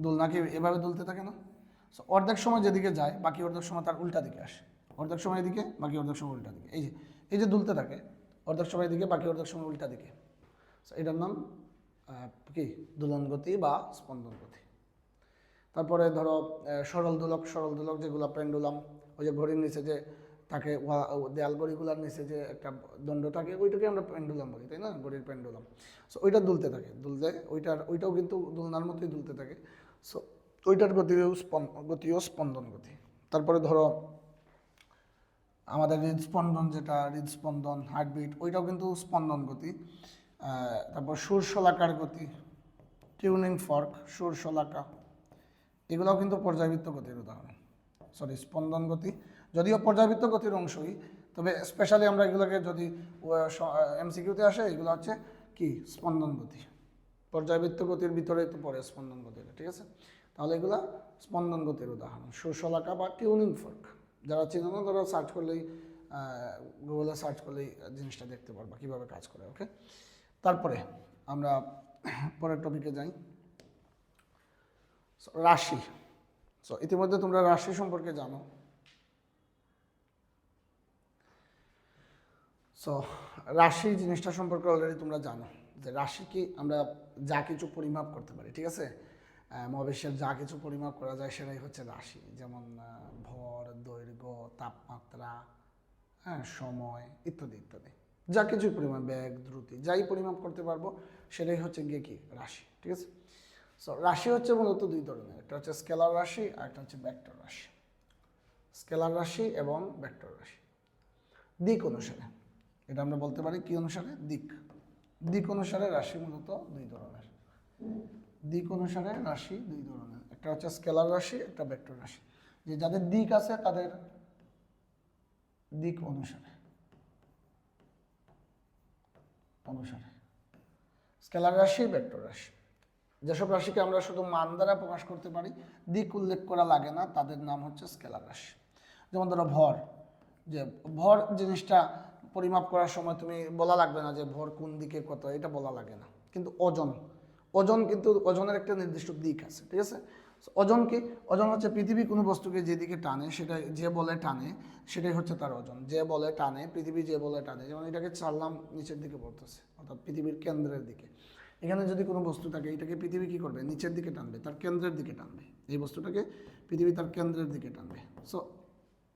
দুলনা কি এভাবে দুলতে থাকে না? অর্ধেক সময় যেদিকে যায় বাকি অর্ধেক সময় তার উল্টা দিকে আসে, অর্ধেক সময় এদিকে বাকি অর্ধেক সময় উল্টা দিকে, এই যে দুলতে থাকে অর্ধেক সময় এদিকে বাকি অর্ধেক সময় উল্টা দিকে, এটার নাম কি দোলন গতি বা স্পন্দন গতি। তারপরে ধরো সরল দোলক যেগুলো পেন্ডুলাম, ওই যে ঘড়ির নিচে যে থাকে, দেয়াল ঘড়িগুলোর নিচে যে একটা দণ্ড থাকে, ওইটাকে আমরা পেন্ডুলাম বলি, তাই না, ঘড়ির পেন্ডুলাম। সো ওইটা দুলতে থাকে, ওইটাও কিন্তু দোলনার মতোই দুলতে থাকে। সো ওইটার গতিও স্পন্দন গতি। তারপরে ধরো আমাদের হৃদস্পন্দন, যেটা হৃদস্পন্দন হার্টবিট, ওইটাও কিন্তু স্পন্দন গতি। তারপর সুরশলাকার গতি, টিউনিং ফর্ক, সুরশলাকা, এগুলোও কিন্তু পর্যায়বৃত্ত গতির উদাহরণ। স্পন্দন গতি যদিও পর্যায়বৃত্ত গতির অংশই, তবে স্পেশালি আমরা এগুলোকে যদি এমসিকিউতে আসে, এগুলো হচ্ছে কি স্পন্দন গতি, পর্যায়বৃত্ত গতির ভিতরে তো পড়ে স্পন্দন গতিটা, ঠিক আছে। তাহলে এগুলা স্পন্দন গতির উদাহরণ। সুরশলাকা বা টিউনিং ফর্ক, যারা চিনো না তারা সার্চ করলেই, গুগলে সার্চ করলেই জিনিসটা দেখতে পারবা কীভাবে কাজ করে, ওকে। তারপরে আমরা পরের টপিকে যাই, রাশি। ইতিমধ্যে তোমরা রাশি সম্পর্কে জানো। রাশি জিনিসটা সম্পর্কে অলরেডি তোমরা জানো যে রাশি কি, আমরা যা কিছু পরিমাপ করতে পারি, ঠিক আছে, মহাবিশ্বের যা কিছু পরিমাপ করা যায় সেটাই হচ্ছে রাশি। যেমন ভর, দৈর্ঘ্য, তাপমাত্রা, হ্যাঁ, সময় ইত্যাদি ইত্যাদি, যা কিছু পরিমাপ, বেগ, দ্রুতি, যাই পরিমাপ করতে পারবো সেটাই হচ্ছে গিয়ে কি রাশি, ঠিক আছে। রাশি হচ্ছে মূলত দুই ধরনের, একটা হচ্ছে স্কেলার রাশি আর একটা হচ্ছে ভেক্টর রাশি। স্কেলার রাশি এবং ভেক্টর রাশি দিক অনুসারে, এটা আমরা বলতে পারি কি অনুসারে, দিক অনুসারে রাশি মূলত দুই ধরনের, দিক অনুসারে রাশি দুই ধরনের, একটা হচ্ছে স্কেলার রাশি, একটা ভেক্টর রাশি। যে যাদের দিক আছে তাদের দিক অনুসারে স্কেলার রাশি, ভেক্টর রাশি। যেসব রাশিকে আমরা শুধু মান দ্বারা প্রকাশ করতে পারি, দিক উল্লেখ করা লাগে না, তাদের নাম হচ্ছে স্কেলার রাশি। যেমন ধরো ভর, যে ভর জিনিসটা পরিমাপ করার সময় তুমি বলা লাগবে না যে ভর কোন দিকে কত, এটা বলা লাগে না। কিন্তু ওজন কিন্তু ওজনের একটা নির্দিষ্ট দিক আছে, ঠিক আছে। ওজন কি, ওজন হচ্ছে পৃথিবী কোনো বস্তুকে যেদিকে টানে, সেটা যে বলে টানে সেটাই হচ্ছে তার ওজন। যে বলে টানে, পৃথিবী যে বলে টানে, যেমন এটাকে চাললাম নিচের দিকে পড়তেছে, অর্থাৎ পৃথিবীর কেন্দ্রের দিকে। এখানে যদি কোনো বস্তু থাকে, এটাকে পৃথিবী কী করবে, নিচের দিকে টানবে, তার কেন্দ্রের দিকে টানবে, এই বস্তুটাকে পৃথিবী তার কেন্দ্রের দিকে টানবে। সো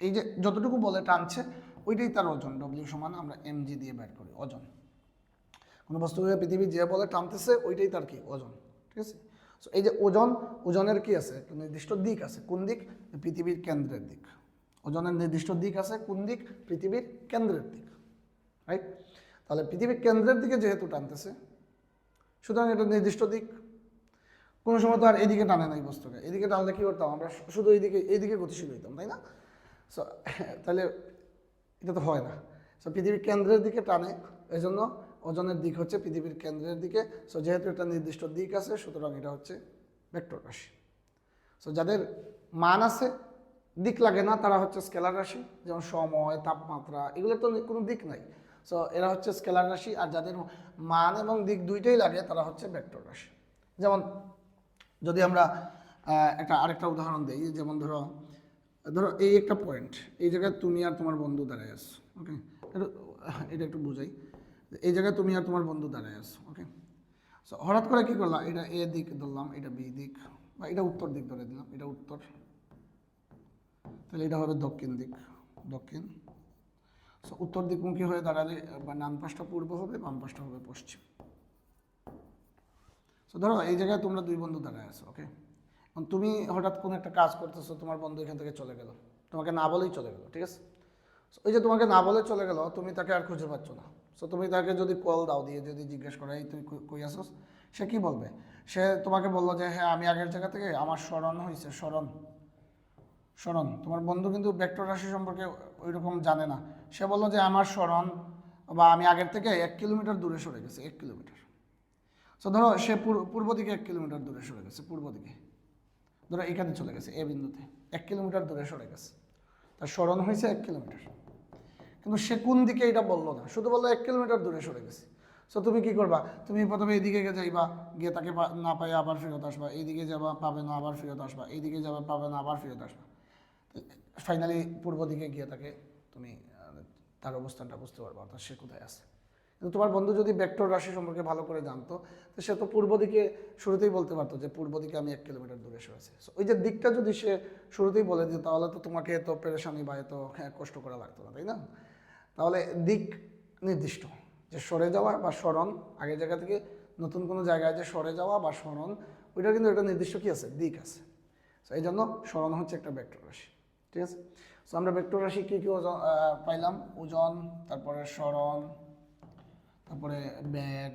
এই যে যতটুকু বলে টানছে ওইটাই তার ওজন, ডব্লিউ সমান আমরা mg দিয়ে বের করি ওজন। কোনো বস্তুকে পৃথিবী যে বলে টানতেছে ওইটাই তার কি ওজন, ঠিক আছে। সো এই যে ওজনের কি আছে, একটা নির্দিষ্ট দিক আছে, কোন দিক, পৃথিবীর কেন্দ্রের দিক। ওজনের নির্দিষ্ট দিক আছে, কোন দিক, পৃথিবীর কেন্দ্রের দিক, রাইট। তাহলে পৃথিবীর কেন্দ্রের দিকে যেহেতু টানতেছে, সুতরাং এটা নির্দিষ্ট দিক। কোনো সময় তো আর এদিকে টানে না এই বস্তুকে, এদিকে টানলে কী করতাম আমরা, শুধু এইদিকে গতিশীল হইতাম, তাই না। সো তাহলে এটা তো হয় না। সো পৃথিবীর কেন্দ্রের দিকে টানে, এই জন্য ওজনের দিক হচ্ছে পৃথিবীর কেন্দ্রের দিকে। সো যেহেতু একটা নির্দিষ্ট দিক আছে, সুতরাং এটা হচ্ছে ভেক্টর রাশি। সো যাদের মান আছে, দিক লাগে না, তারা হচ্ছে স্কেলার রাশি। যেমন সময়, তাপমাত্রা, এগুলো তো কোনো দিক নাই। সো এরা হচ্ছে স্কেলার রাশি। আর যাদের মান এবং দিক দুইটাই লাগে, তারা হচ্ছে ভেক্টর রাশি। যেমন যদি আমরা আরেকটা উদাহরণ দিই, যেমন ধরো এই একটা পয়েন্ট, এই জায়গায় তুমি আর তোমার বন্ধু দাঁড়ায় আছো, ওকে। এটা একটু বুঝাই, এই জায়গায় তুমি আর তোমার বন্ধু দাঁড়ায় আছো, ওকে। সো হঠাৎ করে কি করলাম, এটা এ দিক ধরলাম, এটা বি দিক, বা এটা উত্তর দিক ধরে দিলাম, এটা উত্তর, তাহলে এটা হবে দক্ষিণ দিক, দক্ষিণ। সো উত্তর দিকমুখী হয়ে দাঁড়ালে বা ডান পাশটা পূর্ব হবে, বাম পাশটা হবে পশ্চিম। সো ধরো এই জায়গায় তোমরা দুই বন্ধু দাঁড়ায় আছো, ওকে। এখন তুমি হঠাৎ কোনো একটা কাজ করতেছো, তোমার বন্ধু এখান থেকে চলে গেল, তোমাকে না বলেই চলে গেল, ঠিক আছে। ওই যে তোমাকে না বলে চলে গেল, তুমি তাকে আর খুঁজে পাচ্ছ না। সো তুমি তাকে যদি কল দাও, দিয়ে যদি জিজ্ঞেস করো এই তুই কই আসোস, সে কি বলবে? সে তোমাকে বললো যে হ্যাঁ আমি আগের জায়গা থেকে, আমার স্মরণ হয়েছে, স্মরণ। স্মরণ, তোমার বন্ধু কিন্তু ভেক্টর রাশি সম্পর্কে ওই রকম জানে না। সে বললো যে আমার স্মরণ, বা আমি আগের থেকে 1 কিলোমিটার দূরে সরে গেছে, 1 কিলোমিটার। সো ধরো সে পূর্ব দিকে 1 কিলোমিটার দূরে সরে গেছে, পূর্ব দিকে ধরো এখানে চলে গেছে, এ বিন্দুতে 1 কিলোমিটার দূরে সরে গেছে, তার স্মরণ হয়েছে 1 কিলোমিটার। কিন্তু সে কোন দিকে এটা বললো না, শুধু বললো 1 কিলোমিটার দূরে সরে গেছে। সো তুমি কি করবা? তুমি প্রথমে এইদিকে যাইবা, গিয়ে তাকে না পাই আবার ফেরত আসবা, এইদিকে যাবা পাবে না আবার ফেরত আসবা, এইদিকে যাবা পাবে না আবার ফেরত আসবা। ফাইনালি পূর্ব দিকে গিয়ে তাকে তুমি তার অবস্থানটা বুঝতে পারবা, অর্থাৎ সে কোথায় আছে। কিন্তু তোমার বন্ধু যদি ভেক্টর রাশি সম্পর্কে ভালো করে জানতো, তো সে তো পূর্ব দিকে শুরুতেই বলতে পারতো যে পূর্ব দিকে আমি 1 কিলোমিটার দূরে সরেছি। ওই যে দিকটা যদি সে শুরুতেই বলে দিত, তাহলে তো তোমাকে এত পেরেশানি বা এত কষ্ট করা লাগতো না, তাই না? তাহলে দিক নির্দিষ্ট, যে সরে যাওয়া বা স্মরণ, আগের জায়গা থেকে নতুন কোনো জায়গায় যে সরে যাওয়া বা স্মরণ, ওইটা কিন্তু একটা নির্দিষ্ট কি আছে, দিক আছে। সো এই জন্য স্মরণ হচ্ছে একটা ভেক্টর রাশি, ঠিক আছে। সো আমরা ভেক্টর রাশি কী কী পাইলাম? ওজন, তারপরে স্মরণ, তারপরে বেগ,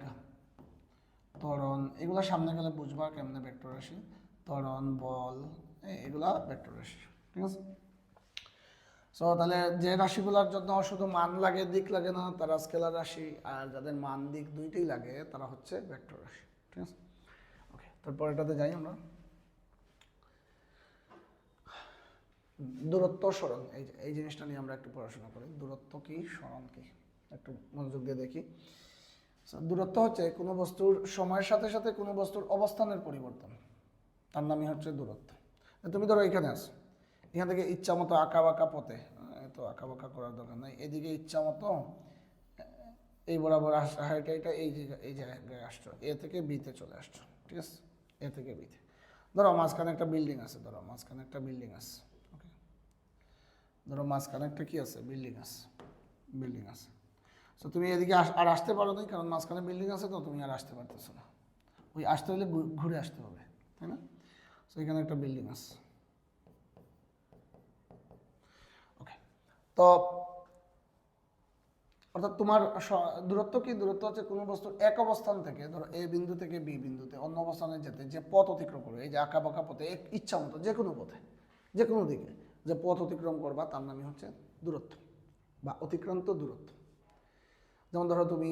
ত্বরণ, এগুলো সামনে গেলে বুঝবা কেমনে ভেক্টর রাশি। ত্বরণ, বল, এগুলা ভেক্টর রাশি, ঠিক আছে। সো তাহলে যে রাশিগুলোর জন্য শুধু মান লাগে, দিক লাগে না, তারা স্কেলার রাশি, আর যাদের মান দিক দুইটাই লাগে তারা হচ্ছে ভেক্টর রাশি, ঠিক আছে। ওকে, তারপর এটাতে যাই আমরা। দূরত্ব, স্মরণ, এই জিনিসটা নিয়ে আমরা একটু পড়াশোনা করি। দূরত্ব কি, স্মরণ কি, একটু মনোযোগ দিয়ে দেখি। দূরত্ব হচ্ছে কোনো বস্তুর সময়ের সাথে সাথে কোনো বস্তুর অবস্থানের পরিবর্তন, তার নামই হচ্ছে দূরত্ব। তুমি ধরো এখানে আসো, এখান থেকে ইচ্ছা মতো আঁকা বাঁকা পথে, তো আঁকা বাঁকা করার দরকার নাই, এদিকে ইচ্ছা মতো এই বরাবর হাইটা এটা এই জায়গায় আসছো, এ থেকে বিতে চলে আসছো, ঠিক আছে, এ থেকে বিতে। ধরো মাঝখানে একটা বিল্ডিং আছে, ধরো মাঝখানে একটা বিল্ডিং আছে, ওকে। ধরো মাঝখানে একটা কি আছে, বিল্ডিং আছে, বিল্ডিং আছে। সো তুমি এদিকে আর আসতে পারো না, কারণ মাঝখানে বিল্ডিং আছে, তো তুমি আর আসতে পারতেছো না। ওই আসতে হলে ঘুরে আসতে হবে, তাই না? সো এখানে একটা বিল্ডিং আছে, ওকে। তো অর্থাৎ তোমার দূরত্ব কি? দূরত্ব হচ্ছে কোনো বস্তুর এক অবস্থান থেকে, ধরো এ বিন্দু থেকে বি বিন্দুতে অন্য অবস্থানে যেতে যে পথ অতিক্রম করবে, এই যে আঁকা বাঁকা পথে, ইচ্ছা মতো যে কোনো পথে, যে কোনো দিকে যে পথ অতিক্রম করবা, তার নামই হচ্ছে দূরত্ব বা অতিক্রান্ত দূরত্ব। যেমন ধরো তুমি,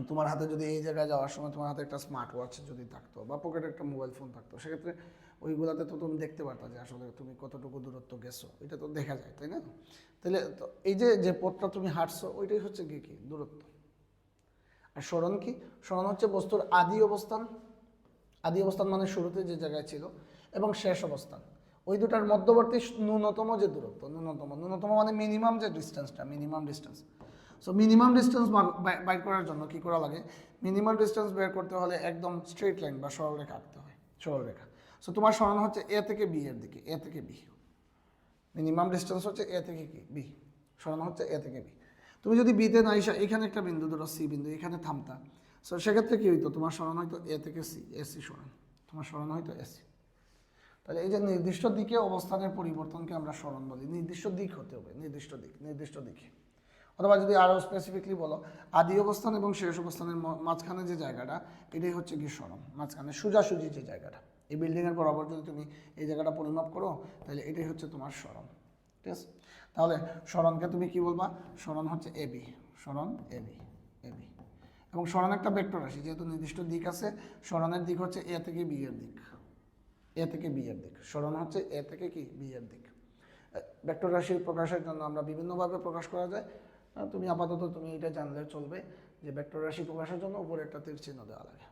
তোমার হাতে যদি এই জায়গায় যাওয়ার সময় তোমার হাতে একটা স্মার্ট ওয়াচ যদি থাকতো, বা পকেটে একটা মোবাইল ফোন থাকতো, সেক্ষেত্রে ওইগুলাতে তো তুমি দেখতে পারতা যে আসলে তুমি কতটুকু দূরত্ব গেছো, এটা তো দেখা যায়, তাই না? তাহলে এই যে পথটা তুমি হাঁটছো, ওইটাই হচ্ছে কি দূরত্ব। আর স্মরণ কি? স্মরণ হচ্ছে বস্তুর আদি অবস্থান, আদি অবস্থান মানে শুরুতে যে জায়গায় ছিল, এবং শেষ অবস্থান, ওই দুটার মধ্যবর্তী ন্যূনতম যে দূরত্ব, ন্যূনতম মানে মিনিমাম যে ডিস্টেন্সটা, minimum distance. So minimum distance বাইর করার জন্য কি করা লাগে? মিনিমাম ডিস্টেন্স বের করতে হলে একদম স্ট্রেট লাইন বা সরলরেখা আঁকতে হয়, সরলরেখা। সো তোমার স্মরণ হচ্ছে এ থেকে বি এর দিকে, এ থেকে বি। মিনিমাম ডিস্টেন্স হচ্ছে এ থেকে কি, বি। স্মরণ হচ্ছে এ থেকে বি। তুমি যদি বিতে না এসে এখানে একটা বিন্দু, ধরো সি বিন্দু, এখানে থামতা, সো সেক্ষেত্রে কি হইতো? তোমার স্মরণ হয়তো এ থেকে সি, এসি স্মরণ, তোমার স্মরণ হয়তো এসি। তাহলে এই যে নির্দিষ্ট দিকে অবস্থানের পরিবর্তনকে আমরা স্মরণ বলি। নির্দিষ্ট দিক হতে হবে, নির্দিষ্ট দিক, নির্দিষ্ট দিকে। অথবা যদি আরও স্পেসিফিকলি বলো, আদি অবস্থান এবং শেষ অবস্থানের মাঝখানে যে জায়গাটা, এটাই হচ্ছে কি স্মরণ। মাঝখানে সোজাসুজি যে জায়গাটা, এই বিল্ডিংয়ের বরাবর যদি তুমি এই জায়গাটা পরিমাপ করো, তাহলে এটাই হচ্ছে তোমার স্মরণ, ঠিক আছে। তাহলে স্মরণকে তুমি কি বলবা? স্মরণ হচ্ছে এবি, স্মরণ এবি, এবি। এবং স্মরণ একটা ভেক্টর রাশি, যেহেতু নির্দিষ্ট দিক আছে, স্মরণের দিক হচ্ছে এ থেকে বি এর দিক, এ থেকে বি এর দিক। স্মরণ হচ্ছে এ থেকে কি, বি এর দিক। ভেক্টর রাশির প্রকাশের জন্য আমরা বিভিন্নভাবে প্রকাশ করা যায়। তুমি আপাতত তুমি এটা জানলে চলবে যে ভেক্টর রাশি প্রকাশের জন্য উপরে একটা তীর চিহ্ন দেওয়া লাগে,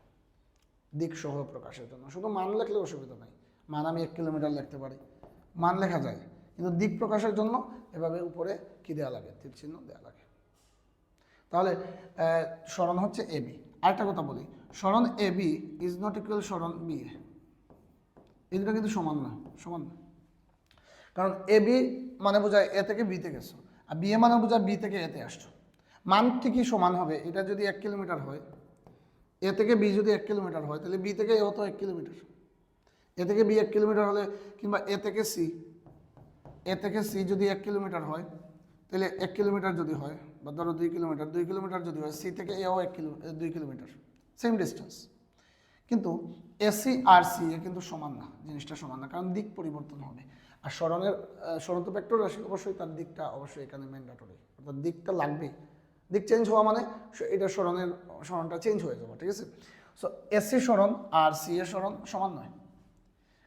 দিক সহ প্রকাশের জন্য। শুধু মান লিখলে অসুবিধা নাই, মান আমি 1 কিলোমিটার লিখতে পারি, মান লেখা যায়, কিন্তু দিক প্রকাশের জন্য এভাবে উপরে কি দেওয়া লাগে, তীর চিহ্ন দেওয়া লাগে। তাহলে স্মরণ হচ্ছে এবি। আরেকটা কথা বলি, সরণ A B is not equal সরণ বি এ, এই দুটো কিন্তু সমান না, সমান না। কারণ এ বি মানে বোঝায় এ থেকে বিতে গেছো, আর বি এ মানে বোঝায় বি থেকে এতে আসছো। মান ঠিকই সমান হবে। এটা যদি 1 কিলোমিটার হয়, এ থেকে বি যদি 1 কিলোমিটার হয়, তাহলে বি থেকে এ হতো 1 কিলোমিটার। এ থেকে বি 1 কিলোমিটার হলে, কিংবা এ থেকে সি যদি 1 কিলোমিটার হয়, তাহলে 1 কিলোমিটার যদি হয়, বা ধরো 2 কিলোমিটার, 2 কিলোমিটার যদি হয়, সি থেকে এও 2 কিলোমিটার, সেম ডিস্টেন্স। কিন্তু এসি আর সি এ কিন্তু সমান না, জিনিসটা সমান না, কারণ দিক পরিবর্তন হবে। আর সরণ তো ভেক্টর রাশি, অবশ্যই তার দিকটা অবশ্যই এখানে ম্যান্ডেটরি, অর্থাৎ দিকটা লাগবে। দিক চেঞ্জ হওয়া মানে এটা সরণটা চেঞ্জ হয়ে যাবে, ঠিক আছে? সো এসি সরণ আর সি এ সরণ সমান নয়,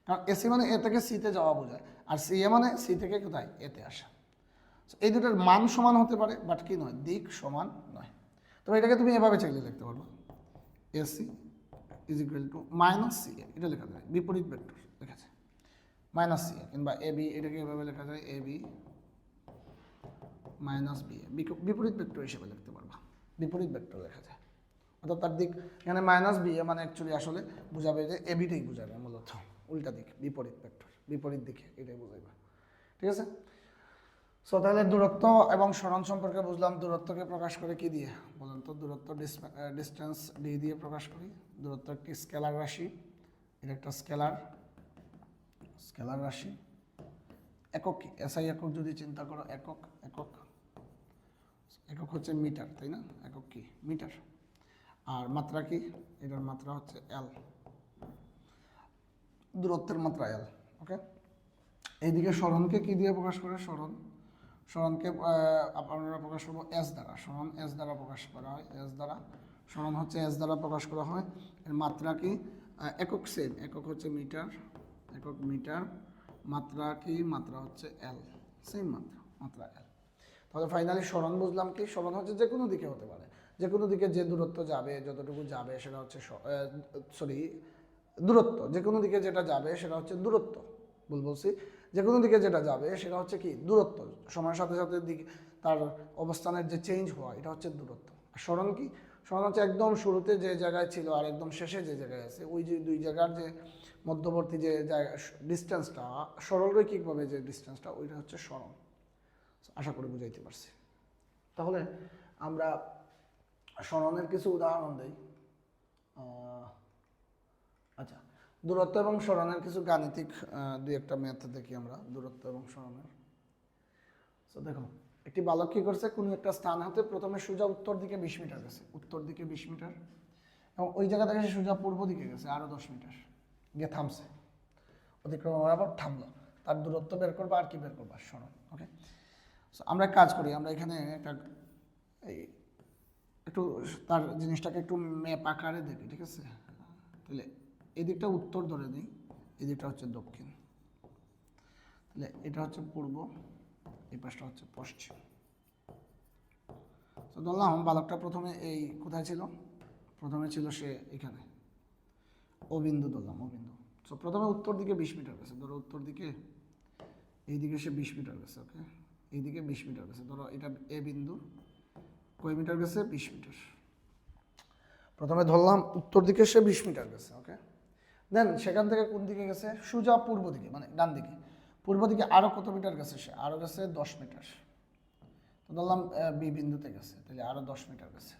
কারণ এসি মানে এ থেকে সিতে যাওয়া বোঝায়, আর সি এ মানে সি থেকে কোথায় এতে আসা। এই দুটোর মান সমান হতে পারে, বাট কি নয়, দিক সমান নয়। তবে এটাকে তুমি এভাবে চাইলে লিখতে পারবো, AC is equal to minus C A, এটা লেখা যায় বিপরীত ভেক্টর লেখা যায় মাইনাস সি এ, কিংবা এ বি, এটাকে এভাবে লেখা যায় A B minus B A, বিপরীত ভেক্টর হিসেবে লিখতে পারবা, বিপরীত ভেক্টর লেখা যায়। অর্থাৎ তার দিক এখানে মাইনাস বি এ মানে অ্যাকচুয়ালি আসলে বোঝাবে যে এ বিটাই বোঝাবে, মূলত উল্টা দিক, বিপরীত ভেক্টর, বিপরীত দিকে এটাই বোঝাবে, ঠিক আছে? সো তাহলে দূরত্ব এবং সরণ সম্পর্কে বুঝলাম। দূরত্বকে প্রকাশ করে কি দিয়ে বলেন তো? দূরত্ব ডিস্টেন্স ডি দিয়ে প্রকাশ করি। দূরত্ব একটি স্কেলার রাশি, এটা একটা স্কেলার রাশি। একক কি? এসআই একক যদি চিন্তা করো, একক হচ্ছে মিটার, তাই না? একক কি? মিটার। আর মাত্রা কি? এটার মাত্রা হচ্ছে এল, দূরত্বের মাত্রা এল। ওকে, এইদিকে সরণকে কি দিয়ে প্রকাশ করে? সরণকে আপনারা প্রকাশ করবো এস দ্বারা। সরণ এস দ্বারা প্রকাশ করা হয়, এস দ্বারা। সরণ হচ্ছে এস দ্বারা প্রকাশ করা হয়। এর মাত্রা কি? একক সেম, একক হচ্ছে মিটার, একক মিটার। মাত্রা কি? মাত্রা হচ্ছে এল, সেম মাত্রা এল। তাহলে ফাইনালি সরণ বুঝলাম কি? সরণ হচ্ছে যে কোনো দিকে হতে পারে, যে কোনো দিকে যে দূরত্ব যাবে, যতটুকু যাবে সেটা হচ্ছে দূরত্ব। যে কোনো দিকে যেটা যাবে সেটা হচ্ছে দূরত্ব। বলছি যে কোনো দিকে যেটা যাবে সেটা হচ্ছে কি? দূরত্ব। সময়ের সাথে সাথে তার অবস্থানের যে চেঞ্জ হওয়া, এটা হচ্ছে দূরত্ব। আর সরণ কি? সরণ হচ্ছে একদম শুরুতে যে জায়গায় ছিল আর একদম শেষে যে জায়গায় আছে, ওই যে দুই জায়গার যে মধ্যবর্তী যে ডিস্টেন্সটা, সরলরৈখিকভাবে যে ডিস্টেন্সটা, ওইটা হচ্ছে সরণ। আশা করি বুঝাইতে পারছি। তাহলে আমরা সরণের কিছু উদাহরণ দিই। আচ্ছা, দূরত্ব এবং সরণের কিছু গাণিতিক দুই একটা ম্যাথ দেখি আমরা, দূরত্ব এবং সরণের। তো দেখো, একটি বালক কি করছে? কোনো একটা স্থান হতে প্রথমে সোজা উত্তর দিকে 20 মিটার গেছে, উত্তর দিকে 20 মিটার, এবং ওই জায়গা থেকে সে সোজা পূর্ব দিকে গেছে আরো 10 মিটার, গিয়ে থামছে, অতিক্রম করার আবার থামলো। তার দূরত্ব বের করবা, আর কি বের করবা? সরণ। ওকে, আমরা কাজ করি, আমরা এখানে একটা একটু তার জিনিসটাকে একটু ম্যাপ আকারে দেখি, ঠিক আছে? তাহলে এই দিকটা উত্তর ধরে নিই, এই দিকটা হচ্ছে দক্ষিণ, তাহলে এটা হচ্ছে পূর্ব, এই পাশটা হচ্ছে পশ্চিম। তো ধরলাম বালকটা প্রথমে এই কোথায় ছিল? প্রথমে ছিল সে এখানে, ও বিন্দু ধরলাম, ও বিন্দু। তো প্রথমে উত্তর দিকে 20 মিটার গেছে, ধরো উত্তর দিকে, এইদিকে সে 20 মিটার গেছে। ওকে, এইদিকে 20 মিটার গেছে, ধরো এটা এ বিন্দু, কয় মিটার গেছে? 20 মিটার। প্রথমে ধরলাম উত্তর দিকে সে 20 মিটার গেছে। ওকে, দেন সেখান থেকে কোন দিকে গেছে? সোজা পূর্ব দিকে, মানে ডান দিকে। পূর্ব দিকে আরো কত মিটার গেছে সে? আরো গেছে 10 মিটার। তো ধরলাম বি বিন্দুতে গেছে, তাহলে আরো 10 মিটার গেছে।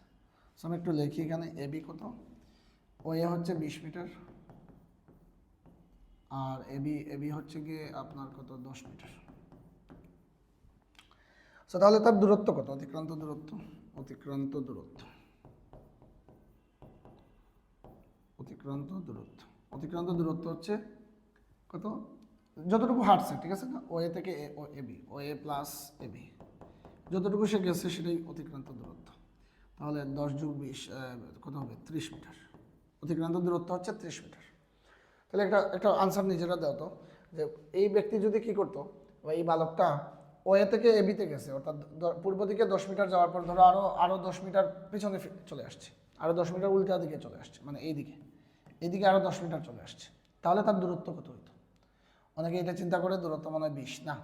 আমি একটু লিখি এখানে, এ বি কত? ও এ হচ্ছে 20 মিটার, আর এ বি হচ্ছে গিয়ে আপনার কত? 10 মিটার। তাহলে তার দূরত্ব কত? অতিক্রান্ত দূরত্ব, অতিক্রান্ত দূরত্ব, অতিক্রান্ত দূরত্ব, অতিক্রান্ত দূরত্ব হচ্ছে কত? যতটুকু হাঁটছে, ঠিক আছে না? ও এ থেকে ও A B, O A plus A B, যতটুকু সে গেছে সেটাই অতিক্রান্ত দূরত্ব। তাহলে 10 যোগ 20 কত হবে? 30 মিটার। অতিক্রান্ত দূরত্ব হচ্ছে 30 মিটার। তাহলে একটা আনসার নিজেরা দাও তো, যে এই ব্যক্তি যদি কি করতো, বা এই বালকটা ও এ থেকে এ বিতে গেছে, অর্থাৎ পূর্ব দিকে 10 মিটার যাওয়ার পর ধরো আরো 10 মিটার পিছনে চলে আসছে, আরো 10 মিটার উল্টা দিকে চলে আসছে, মানে এইদিকে আরো 10 মিটার চলে আসছে, তাহলে তার দূরত্ব কত হইতো? অনেকে এটা চিন্তা করে দূরত্ব মনে হয় 20, না,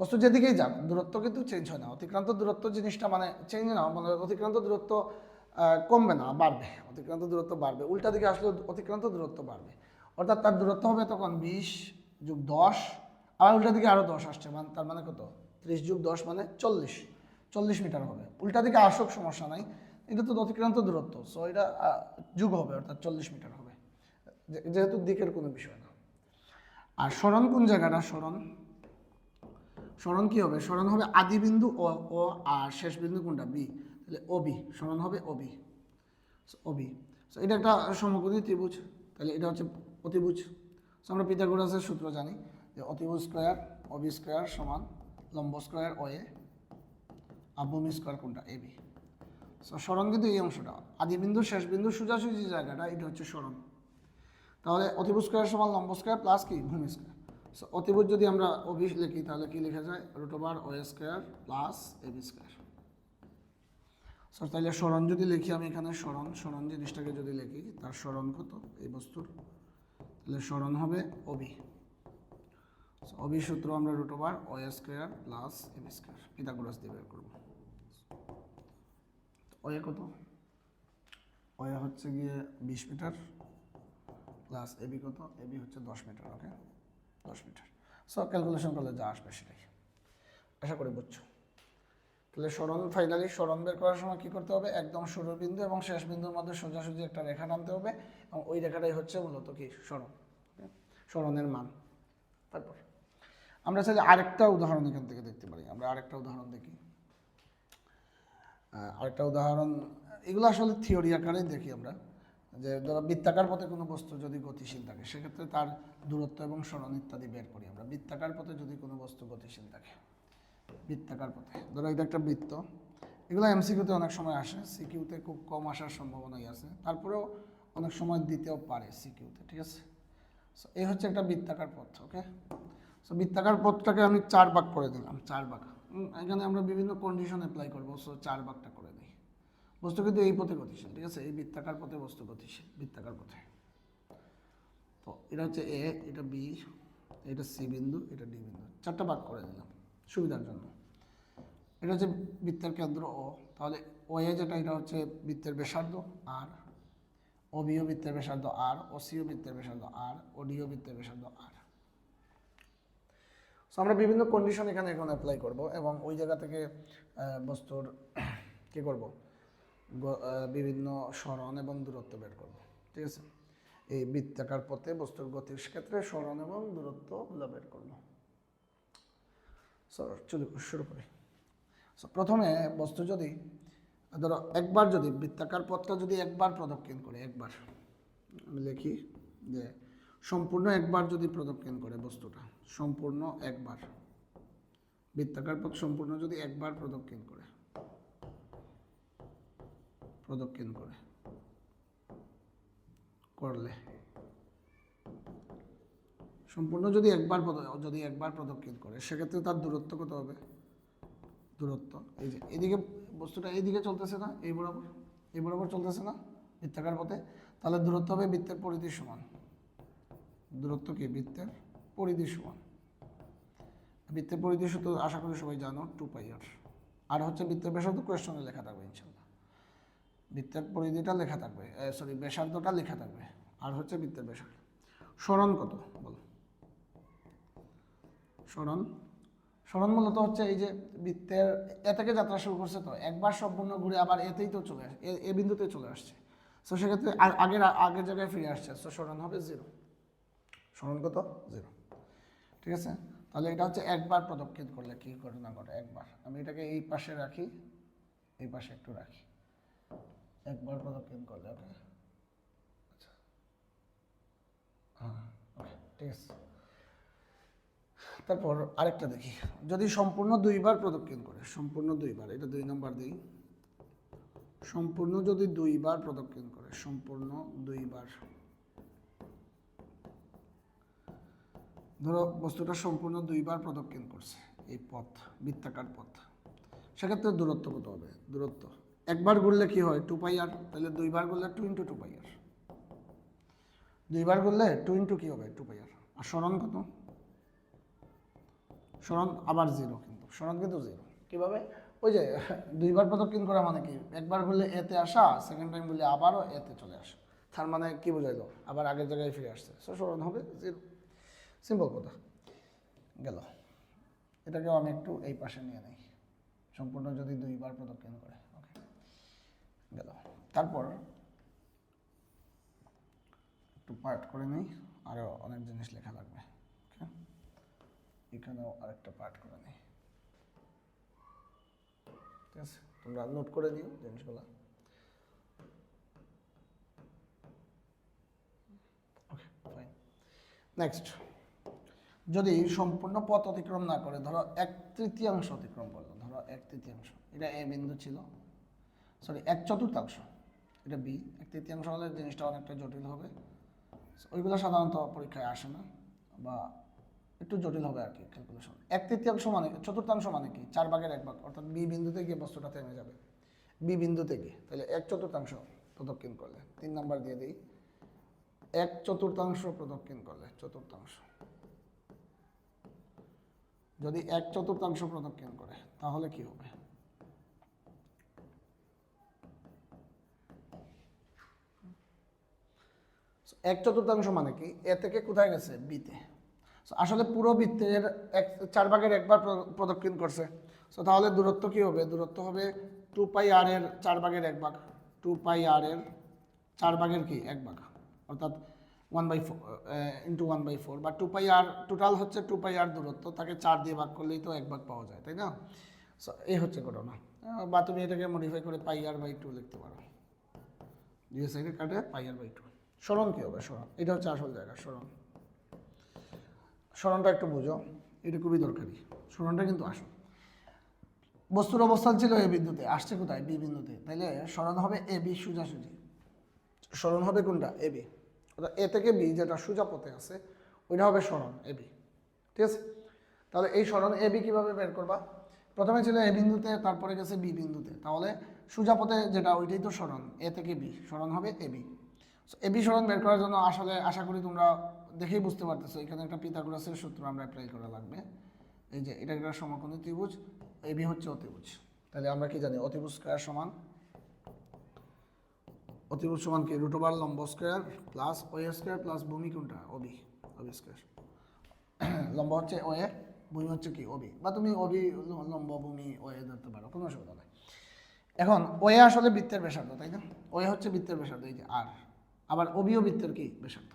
বস্তু যেদিকেই যাক দূরত্ব কিন্তু চেঞ্জ হয় না। অতিক্রান্ত দূরত্ব জিনিসটা মানে চেঞ্জ না, মানে অতিক্রান্ত দূরত্ব কমবে না, বাড়বে, অতিক্রান্ত দূরত্ব বাড়বে, উল্টা দিকে আসলে অতিক্রান্ত দূরত্ব বাড়বে, অর্থাৎ তার দূরত্ব হবে তখন 20 যোগ 10, আবার উল্টা দিকে আরও 10 আসছে, মানে তার মানে কত, 30 যোগ 10 মানে 40 মিটার হবে। উল্টা দিকে আসুক সমস্যা নাই, এটা তো অতিক্রান্ত দূরত্ব, সো এটা যুগ হবে, অর্থাৎ 40 মিটার হবে, যেহেতু দিকের কোনো বিষয় না। আর সরণ কোন জায়গাটা, সরণ কি হবে, সরণ হবে আদি বিন্দু ও আর শেষ বিন্দু কোনটা, বি, তাহলে ওবি, সরণ হবে ওবি, ওবি। সো এটা একটা সমকোণী ত্রিভুজ, তাহলে এটা হচ্ছে অতিভুজ। সো আমরা পিথাগোরাসের সূত্র জানি যে অতিভুজ স্কোয়ার ওবি স্কোয়ার সমান লম্ব স্কোয়ার ওএ আর ভূমি স্কোয়ার কোনটা, এবি। সো সরণ কিন্তু এই অংশটা, আদি বিন্দু শেষ বিন্দু সোজাসুজি জায়গাটা, এটা হচ্ছে সরণ। তাহলে অতিভুজ স্কোয়ার সমান লম্ব স্কোয়ার প্লাস কি ভূমি স্কোয়ার। সো অতিভুজ যদি আমরা ওবি লিখি তাহলে কি লেখা যায়, √ OA square plus AB square. So তাহলে সরণ যদি লিখি আমি এখানে, সরণ জিনিসটাকে যদি লিখি, তার সরণ কত এই বস্তুর, তাহলে সরণ হবে ওবি। ওবি সূত্র আমরা √ OA square plus AB square Pythagoras দিয়ে বের করব। ওএ কত, ওএ হচ্ছে গিয়ে 20 মিটার প্লাস এবি কত, এবি হচ্ছে 10 metre, okay 10 metre. So calculation করলে যা আসবে সেটাই, আশা করি বুঝছো। তাহলে সরণ, ফাইনালি সরণ বের করার সময় কী করতে হবে, একদম শুরু বিন্দু এবং শেষ বিন্দুর মধ্যে সোজাসুজি একটা রেখা টানতে হবে, এবং ওই রেখাটাই হচ্ছে মূলত কি সরণ, সরণের মান। তারপর আমরা চাইলে আরেকটা উদাহরণ এখান থেকে দেখতে পারি, আমরা আরেকটা উদাহরণ দেখি, আরেকটা উদাহরণ, এগুলো আসলে থিওরি আকারেই দেখি আমরা, যে ধরো বৃত্তাকার পথে কোনো বস্তু যদি গতিশীল থাকে সেক্ষেত্রে তার দূরত্ব এবং সরণ ইত্যাদি বের করি আমরা। বৃত্তাকার পথে যদি কোনো বস্তু গতিশীল থাকে, বৃত্তাকার পথে, ধরো এটা একটা বৃত্ত, এগুলো এমসিকিউতে অনেক সময় আসে, সিকিউতে খুব কম আসার সম্ভাবনাই আছে, তারপরেও অনেক সময় দিতেও পারে সিকিউতে, ঠিক আছে। সো এই হচ্ছে একটা বৃত্তাকার পথ, ওকে। সো বৃত্তাকার পথটাকে আমি 4 ভাগ করে দিলাম, 4 ভাগ, এখানে আমরা বিভিন্ন কন্ডিশন অ্যাপ্লাই করবো, সো 4 ভাগটা করে দিই। বস্তু কিন্তু এই পথে গতিশীল, ঠিক আছে, এই বৃত্তাকার পথে বস্তু গতিশীল, বৃত্তাকার পথে। তো এটা হচ্ছে এ, এটা বি, এটা সি বিন্দু, এটা ডি বিন্দু, 4টা ভাগ করে দিলাম সুবিধার জন্য। এটা হচ্ছে বৃত্তের কেন্দ্র ও, তাহলে ও এ যেটা, এটা হচ্ছে বৃত্তের ব্যাসার্ধ আর, ও বিও বৃত্তের ব্যাসার্ধ আর, ও সিও বৃত্তের ব্যাসার্ধ আর, ও ডিও বৃত্তের ব্যাসার্ধ আর। সো আমরা বিভিন্ন কন্ডিশন এখানে এখন অ্যাপ্লাই করব, এবং ওই জায়গা থেকে বস্তুর কী করব, বিভিন্ন সরণ এবং দূরত্ব বের করব, ঠিক আছে। এই বৃত্তাকার পথে বস্তুর গতির ক্ষেত্রে সরণ এবং দূরত্বগুলো বের করব। সো চলো শুরু করি। সো প্রথমে বস্তু যদি ধরো একবার, যদি বৃত্তাকার পথটা যদি একবার প্রদক্ষিণ করে, একবার আমি লিখি যে সম্পূর্ণ একবার যদি প্রদক্ষিণ করে বস্তুটা, সম্পূর্ণ একবার, বৃত্তাকার পথ সম্পূর্ণ যদি একবার প্রদক্ষিণ করে, করলে সম্পূর্ণ যদি একবার প্রদক্ষিণ করে, সেক্ষেত্রে তার দূরত্ব কত হবে, দূরত্ব এই যে এদিকে বস্তুটা এইদিকে চলতেছে না, এই বরাবর চলতেছে না বৃত্তাকার পথে, তাহলে দূরত্ব হবে বৃত্তের পরিধির সমান। দূরত্ব কি, বৃত্তের পরিধির সমান। বৃত্তের পরিধি সূত্র আশা করি সবাই জানো, 2πr। আর হচ্ছে বৃত্তের ব্যাসার্ধ কোয়েশ্চনে লেখা থাকবে ইনশাল্লাহ, বৃত্তের পরিধিটা লেখা থাকবে, সরি ব্যাসার্ধটা লেখা থাকবে, আর হচ্ছে বৃত্তের ব্যাসার্ধ। সরণ কত বলো, সরণ মূলত হচ্ছে এই যে বৃত্তের এ থেকে যাত্রা শুরু করছে, তো একবার সম্পূর্ণ ঘুরে আবার এতেই তো চলে আসে, এ বিন্দুতে চলে আসছে, সো সেক্ষেত্রে আগের জায়গায় ফিরে আসছে, সো সরণ হবে 0। সরণ কত, 0, ঠিক আছে। তাহলে এটা হচ্ছে একবার প্রদক্ষিণ করলে কি ঘটনা ঘটে, একবার। আমি এটাকে এই পাশে রাখি, এই পাশে একটু রাখি, একবার প্রদক্ষিণ করলে, ওকে, আচ্ছা, হ্যাঁ, ওকে, ঠিক আছে। তারপর আরেকটা দেখি, যদি সম্পূর্ণ 2বার প্রদক্ষিণ করে, সম্পূর্ণ 2বার, এটা 2 নম্বর দিই, সম্পূর্ণ যদি 2বার প্রদক্ষিণ করে, সম্পূর্ণ 2বার, ধরো বস্তুটা সম্পূর্ণ 2বার প্রদক্ষিণ করছে এই পথ, বৃত্তাকার পথ, সেক্ষেত্রে দূরত্ব কত হবে, দূরত্ব একবার ঘুরলে কি হয়, 2πr, তাহলে 2বার ঘুরলে 2 × 2πr, 2বার ঘুরলে 2 × কি হবে, 2πr। আর সরণ কত, সরণ আবার 0, কিন্তু সরণ কিন্তু 0, কীভাবে, ওই যে দুইবার প্রদক্ষিণ করা মানে কি, একবার বললে এতে আসা, সেকেন্ড টাইম বললে আবারও এতে চলে আসা, তার মানে কি বোঝাইলো, আবার আগের জায়গায় ফিরে আসছে, সো স্মরণ হবে জিরো। সিম্পল কথা গেল। এটাকেও আমি একটু এই পাশে নিয়ে নিই, সম্পূর্ণ যদি দুইবার প্রদক্ষিণ করে, ওকে গেল। তারপর একটু পার্ট করে নিই, আরও অনেক জিনিস লেখা লাগবে, ওকে এখানেও আরেকটা পার্ট করে নিই, ঠিক আছে, তোমরা নোট করে দিও জিনিসগুলো। Okay fine. নেক্সট, যদি সম্পূর্ণ পথ অতিক্রম না করে, ধরো 1/3 অতিক্রম করলো, ধরো 1/3, এটা এ বিন্দু ছিল, সরি 1/4, এটা বি, 1/3 হলে জিনিসটা অনেকটা জটিল হবে, ওইগুলো সাধারণত পরীক্ষায় আসে না বা একটু জটিল হবে আর কি ক্যালকুলেশন। 1/3 মানে, চতুর্থাংশ মানে কি, 4/1 অর্থাৎ বি বিন্দুতে গিয়ে বস্তুটা থেমে যাবে, বি বিন্দুতে গিয়ে, তাহলে 1/4 প্রদক্ষিণ করলে 3 নাম্বার দিয়ে দিই, 1/4 প্রদক্ষিণ করলে, চতুর্থাংশ যদি 1/4 প্রদক্ষিণ করে তাহলে কি হবে, এক চতুর্থাংশ মানে কি, এ থেকে কোথায় গেছে, বিতে, আসলে পুরো বৃত্তের 4/1 প্রদক্ষিণ করছে, সো তাহলে দূরত্ব কি হবে, দূরত্ব হবে 2πr এর 4/1, 2πr এর 4/1 অর্থাৎ 1/4 ইন্টু 1/4, বা 2πr টোটাল হচ্ছে 2πr দূরত্ব, তাকে 4 দিয়ে ভাগ করলেই তো 1 ভাগ পাওয়া যায়, তাই না? সো এই হচ্ছে ঘটনা। বা তুমি এটাকে মডিফাই করে πr/2 লিখতে পারো, দুই সাইডে কাটে πr/2। সরণ কি হবে, সরণ, এটা হচ্ছে আসল জায়গা, সরণ, সরণটা একটু বুঝো, এটা খুবই দরকারি, সরণটা কিন্তু আসল। বস্তুর অবস্থান ছিল এ বিন্দুতে, আসছে কোথায়, বি বিন্দুতে, তাইলে সরণ হবে এ বি, সোজাসুজি সরণ হবে কোনটা, এ বি, অর্থাৎ এ থেকে বি যেটা সোজা পথে আছে ওইটা হবে সরণ এ বি, ঠিক আছে? তাহলে এই সরণ এ বি কীভাবে বের করবা, প্রথমে ছিল এ বিন্দুতে, তারপরে গেছে বি বিন্দুতে, তাহলে সোজা পথে যেটা ওইটাই তো সরণ, এ থেকে বি, সরণ হবে এ বি। এ বি সরণ বের করার জন্য আসলে আশা করি তোমরা দেখেই বুঝতে পারতেছো, এখানে একটা পিথাগোরাসের সূত্র আমরা অ্যাপ্লাই করা লাগবে। এই যে এটা একটা সমকোণী ত্রিভুজ, এ বি হচ্ছে অতিভুজ, তাহলে আমরা কি জানি, অতিভুজ স্কয়ার সমান, অতিভুজ সমান কি, √, লম্ব square plus OA square plus ভূমি কোনটা, ওবি, ওবি স্কয়ার। লম্ব হচ্ছে ওএ, ভূমি হচ্ছে কি, ওবি, বা তুমি ওবি লম্ব ভূমি ওএ ধরতে পারো, কোনো অসুবিধা নেই। এখন ওএ আসলে বৃত্তের ব্যাসার্ধ, তাই না, ওএ হচ্ছে বৃত্তের ব্যাসার্ধ, এই যে আর, আবার ওবিও বৃত্তের কি, ব্যাসার্ধ,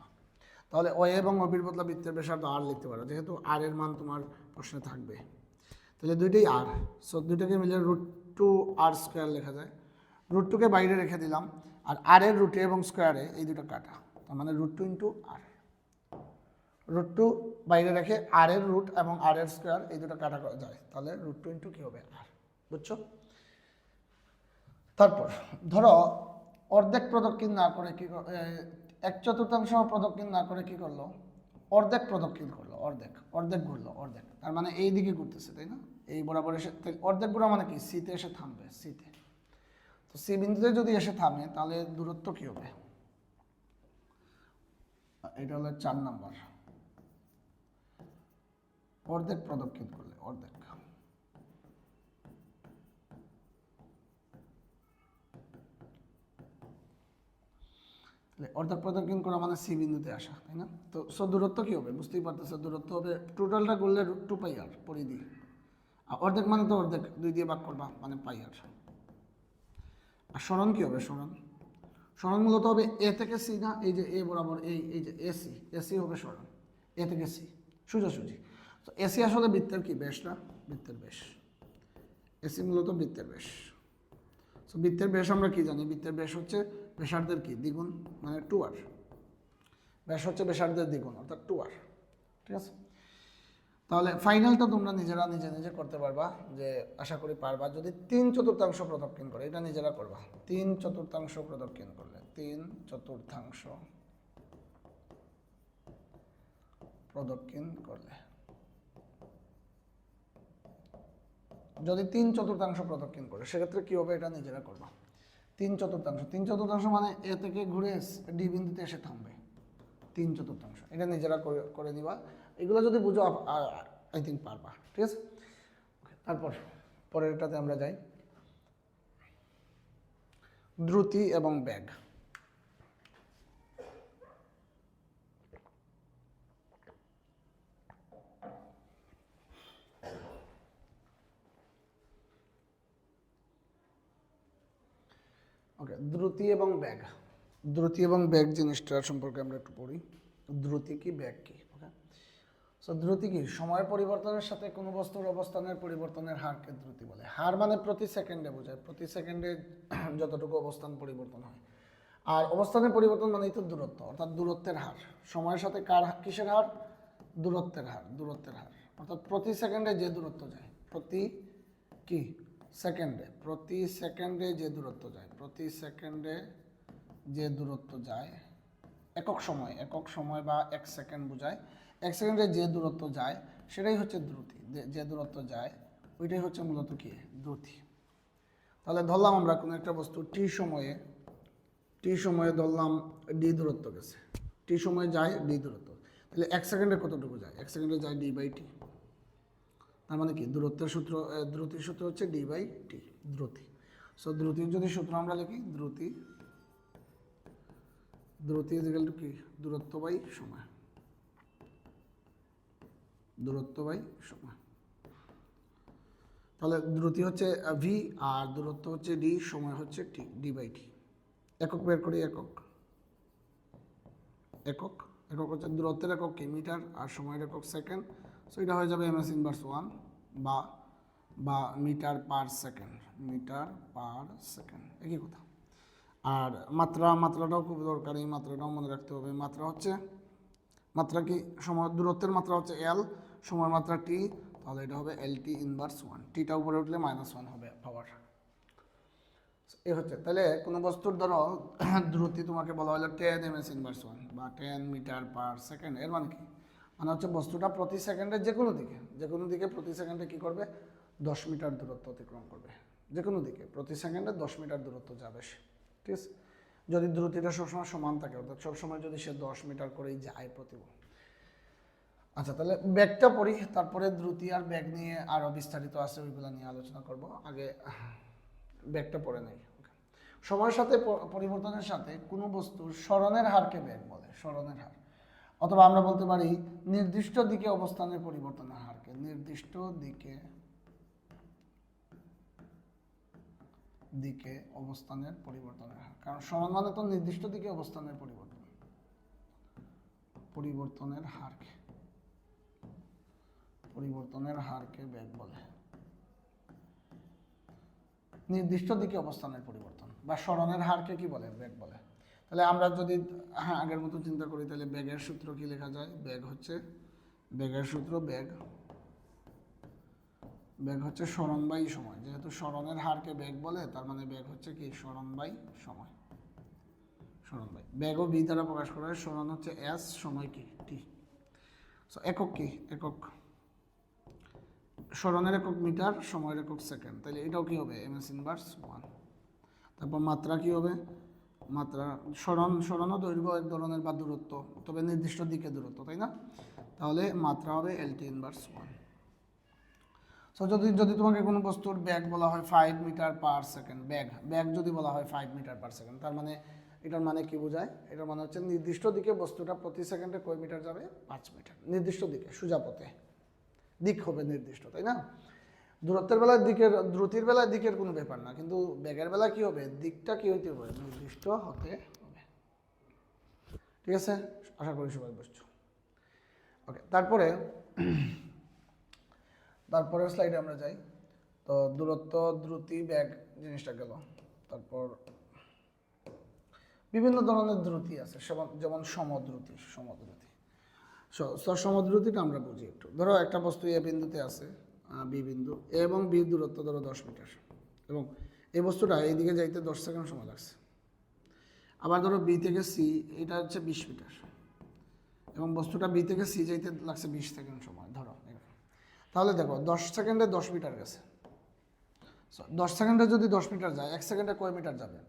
তাহলে ওএ এবং ওবির বদলা বৃত্তের ব্যাসার্ধ আর লিখতে পারো, যেহেতু আর এর মান তোমার প্রশ্নে থাকবে, তাহলে দুইটাই আর, সো দুইটাকে মিলে √2r² লেখা যায়, √2কে বাইরে রেখে দিলাম, আর আর এর রুটে এবং স্কোয়ারে এই দুটো কাটা, তার মানে √2 × r, √2 বাইরে রেখে আর এর রুট এবং আর এর স্কোয়ার এই দুটো কাটা করা যায়, তাহলে √2 × কি হবে, আর, বুঝছো? তারপর ধরো অর্ধেক প্রদক্ষিণ না করে কি, 1/4 প্রদক্ষিণ না করে কি করলো, অর্ধেক প্রদক্ষিণ করলো, অর্ধেক, অর্ধেক ঘুরলো, অর্ধেক, তার মানে এই দিকে ঘুরতেছে, তাই না, এই বরাবর এসে, অর্ধেক ঘোরা মানে কি, সিতে এসে থামবে, সিতে, তো সি বিন্দুতে যদি এসে থামে তাহলে দূরত্ব কি হবে, এটা হলো 4 নাম্বার, অর্ধেক প্রদক্ষিণ করলে, অর্ধেক, অর্ধেক প্রদক্ষিণ করা মানে সি বিন্দুতে আসা, তাই না? তো সো দূরত্ব কি হবে, বুঝতেই পারতেছে, দূরত্ব হবে টোটালটা করলে √2πr পরিধি, আর অর্ধেক মানে তো অর্ধেক, 2 দিয়ে ভাগ করবা মানে πr। আর সরণ কি হবে, সরণ, সরণ মূলত হবে এ থেকে সি, না এই যে এ বরাবর, এই যে এসি, এসি হবে সরণ, এ থেকে সি সোজাসুজি, তো এসি আসলে বৃত্তের কি, ব্যাস না, বৃত্তের ব্যাস, এসি মূলত বৃত্তের ব্যাস। সো বৃত্তের ব্যাস আমরা কি জানি, বৃত্তের ব্যাস হচ্ছে ব্যাসার্ধের কি, দ্বিগুণ, মানে 2r, ব্যাস হচ্ছে ব্যাসার্ধের দ্বিগুণ অর্থাৎ 2r, ঠিক আছে? তাহলে ফাইনালটা তোমরা নিজেরা নিজে নিজে করতে পারবা, যে আশা করি পারবা, যদি 3/4 প্রদক্ষিণ করে, এটা নিজেরা করবা, 3/4 প্রদক্ষিণ করলে, 3/4 প্রদক্ষিণ করলে, যদি 3/4 প্রদক্ষিণ করে সেক্ষেত্রে কি হবে, এটা নিজেরা করবা, 3/4 মানে এ থেকে ঘুরে ডি বিন্দুতে এসে থামবে, 3/4, এটা নিজেরা করে দিবা, এগুলো যদি বুঝো আই থিঙ্ক পারবা, ঠিক আছে? তারপর পরেরটাতে আমরা যাই, দ্রুতি এবং বেগ। ওকে, দ্রুতি এবং বেগ। দ্রুতি এবং বেগ জিনিসটা সম্পর্কে আমরা একটু পড়ি। দ্রুতি কি, বেগ কি? ওকে, সো দ্রুতি কি? সময়ের পরিবর্তনের সাথে কোনো বস্তুর অবস্থানের পরিবর্তনের হারকে দ্রুতি বলে। হার মানে প্রতি সেকেন্ডে বোঝায়, প্রতি সেকেন্ডে যতটুকু অবস্থান পরিবর্তন হয়। আর অবস্থানের পরিবর্তন মানেই তো দূরত্ব, অর্থাৎ দূরত্বের হার। সময়ের সাথে কিসের হার? দূরত্বের হার, দূরত্বের হার। অর্থাৎ প্রতি সেকেন্ডে যে দূরত্ব যায়, প্রতি সেকেন্ডে যে দূরত্ব যায়, প্রতি সেকেন্ডে যে দূরত্ব যায়, একক সময় বা 1 সেকেন্ড বোঝায়। 1 সেকেন্ডে যে দূরত্ব যায় সেটাই হচ্ছে দ্রুতি। যে দূরত্ব যায় ওইটাই হচ্ছে মূলত কি? দ্রুতি। তাহলে ধরলাম আমরা কোনো একটা বস্তু টি সময়ে ধরলাম ডি দূরত্ব গেছে, টি সময়ে যায় ডি দূরত্ব, তাহলে 1 সেকেন্ডে কতটুকু যায়? 1 সেকেন্ডে যায় d/t। তার মানে কি? দ্রুতির সূত্র হচ্ছে d/t, দ্রুতি। সো দ্রুতির যদি সূত্র আমরা লিখি, দ্রুতি ইজিক্যাল টু কি? দূরত্ব বাই সময়, তাহলে দ্রুতি হচ্ছে v আর দূরত্ব হচ্ছে d, সময় হচ্ছে t, d/t। একক বের করি, একক হচ্ছে দূরত্বের একক কি? মিটার, আর সময়ের একক সেকেন্ড। সো এটা হয়ে যাবে ms−1 বা মিটার পার সেকেন্ড, একই কথা। আর মাত্রাটাও খুব দরকারি, মাত্রাটাও মনে রাখতে হবে। মাত্রা কি? সময়, দূরত্বের মাত্রা হচ্ছে l, সময়ের মাত্রা t, তাহলে এটা হবে LT−1। টিটা উপরে উঠলে -1 হবে পাওয়ার। এই হচ্ছে, তাহলে কোনো বস্তুর ধরো দ্রুতি তোমাকে বলা হলো 10 ms−1 বা 10 মিটার পার সেকেন্ড। এর মানে কি? মানে হচ্ছে বস্তুটা প্রতি সেকেন্ডে যে কোনো দিকে প্রতি সেকেন্ডে কি করবে? 10 মিটার দূরত্ব অতিক্রম করবে। যে কোনো দিকে প্রতি সেকেন্ডে 10 মিটার দূরত্ব যাবে সে, ঠিক আছে? যদি দ্রুতিটা সবসময় সমান থাকে, অর্থাৎ সবসময় যদি সে 10 মিটার করেই যায় প্রতি। আচ্ছা, তাহলে ব্যাগটা পড়ি, তারপরে দ্রুতি আর ব্যাগ নিয়ে আরও বিস্তারিত আছে, ওইগুলো নিয়ে আলোচনা করব। আগে ব্যাগটা পড়ে নেই। সময়ের সাথে পরিবর্তনের সাথে কোনো বস্তুর সরণের হারকে ব্যাগ বলে, সরণের হার। অথবা আমরা বলতে পারি নির্দিষ্ট দিকে অবস্থানের পরিবর্তনের হারকে, নির্দিষ্ট দিকে অবস্থানের পরিবর্তনের হার। কারণ সরণ মানে তো নির্দিষ্ট দিকে অবস্থানের পরিবর্তনের হারকে ব্যাগ বলে। নির্দিষ্ট দিকে অবস্থানের পরিবর্তন বা সরণের হারকে কি বলে? ব্যাগ বলে। তাহলে আমরা যদি আগের মতো চিন্তা করি, তাহলে ব্যাগের সূত্র কি লেখা যায়? ব্যাগের সূত্র ব্যাগ হচ্ছে সরণ বাই সময়। যেহেতু সরণের হারকে ব্যাগ বলে, তার মানে ব্যাগ হচ্ছে কি? সরণ বাই সময়, ব্যাগও বি দ্বারা প্রকাশ করা হয়। সরণ হচ্ছে s, সময় কি? t। সো একক কি? সরণের একক মিটার, সময়ের একক সেকেন্ড। তাহলে এটাও কি হবে? ms−1। তারপর মাত্রা কি হবে? মাত্রা সরণও দৈর্ঘ্য এক ধরনের বা দূরত্ব, তবে নির্দিষ্ট দিকে দূরত্ব, তাই না? তাহলে মাত্রা হবে LT−1। সো যদি তোমাকে কোনো বস্তুর ব্যাগ বলা হয় 5 মিটার পার সেকেন্ড, ব্যাগ যদি বলা হয় 5 মিটার পার সেকেন্ড, তার মানে এটার মানে কি বোঝায়? এটার মানে হচ্ছে নির্দিষ্ট দিকে বস্তুটা প্রতি সেকেন্ডে কয় মিটার যাবে? 5 মিটার। নির্দিষ্ট দিকে, সোজা পথে, দিক হবে নির্দিষ্ট, তাই না? দূরত্বের বেলায় দ্রুতির বেলায় দিকের কোনো ব্যাপার না, কিন্তু ব্যাগের বেলা কি হবে? দিকটা কি হইতে হবে? নির্দিষ্ট হতে হবে। ঠিক আছে, আশা করি সবাই বুঝছো। ওকে, তারপরে স্লাইডে আমরা যাই। তো দূরত্ব, দ্রুতি, ব্যাগ জিনিসটা গেল। তারপর বিভিন্ন ধরনের দ্রুতি আছে, যেমন সমদ্রুতি। সমদ্রুতিটা আমরা বুঝি একটু। ধরো একটা বস্তু এ বিন্দুতে আছে, বি বিন্দু, এ এবং বি দূরত্ব ধরো 10 মিটার, এবং এই বস্তুটা এইদিকে যাইতে 10 সেকেন্ড সময় লাগছে। আবার ধরো বি থেকে সি, এটা হচ্ছে 20 মিটার, এবং বস্তুটা বি থেকে সি যাইতে লাগছে 20 সেকেন্ড সময়, ধরো। তাহলে দেখো 10 সেকেন্ডে 10 মিটার গেছে। 10 সেকেন্ডে যদি 10 মিটার যায়, 1 সেকেন্ডে কয় মিটার যাবে?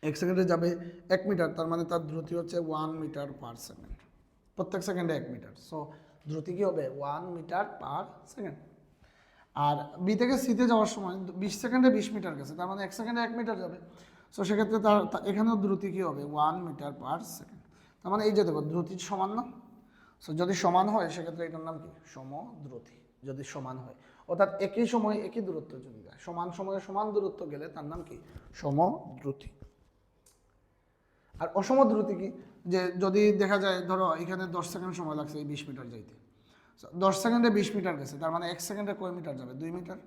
1 সেকেন্ডে যাবে 1 মিটার। তার মানে তার দ্রুতি হচ্ছে 1 মিটার পার সেকেন্ড, প্রত্যেক সেকেন্ডে 1 মিটার। সো দ্রুতি কি হবে? 1 মিটার পার সেকেন্ড। আর বি থেকে সিতে যাওয়ার সময় 20 সেকেন্ডে 20 মিটার গেছে, তার মানে 1 সেকেন্ডে 1 মিটার যাবে। সো সেক্ষেত্রে এখানেও দ্রুতি কী হবে 1 মিটার পার সেকেন্ড। তার মানে এই যে দেখো দ্রুতি সমান না, সো যদি সমান হয় সেক্ষেত্রে এটার নাম কি সমদ্রুতি, যদি সমান হয়, অর্থাৎ একই সময়ে একই দূরত্ব যদি যায়, সমান সময়ে সমান দূরত্ব গেলে তার নাম কি সমদ্রুতি। আর অসমদ্রুতি কি, যে যদি দেখা যায় ধরো এখানে 10 সেকেন্ড সময় লাগছে এই 20 মিটার যাইতে, 10 সেকেন্ডে 20 মিটার গেছে, তার মানে 1 সেকেন্ডে কয় মিটার যাবে 2 মিটার।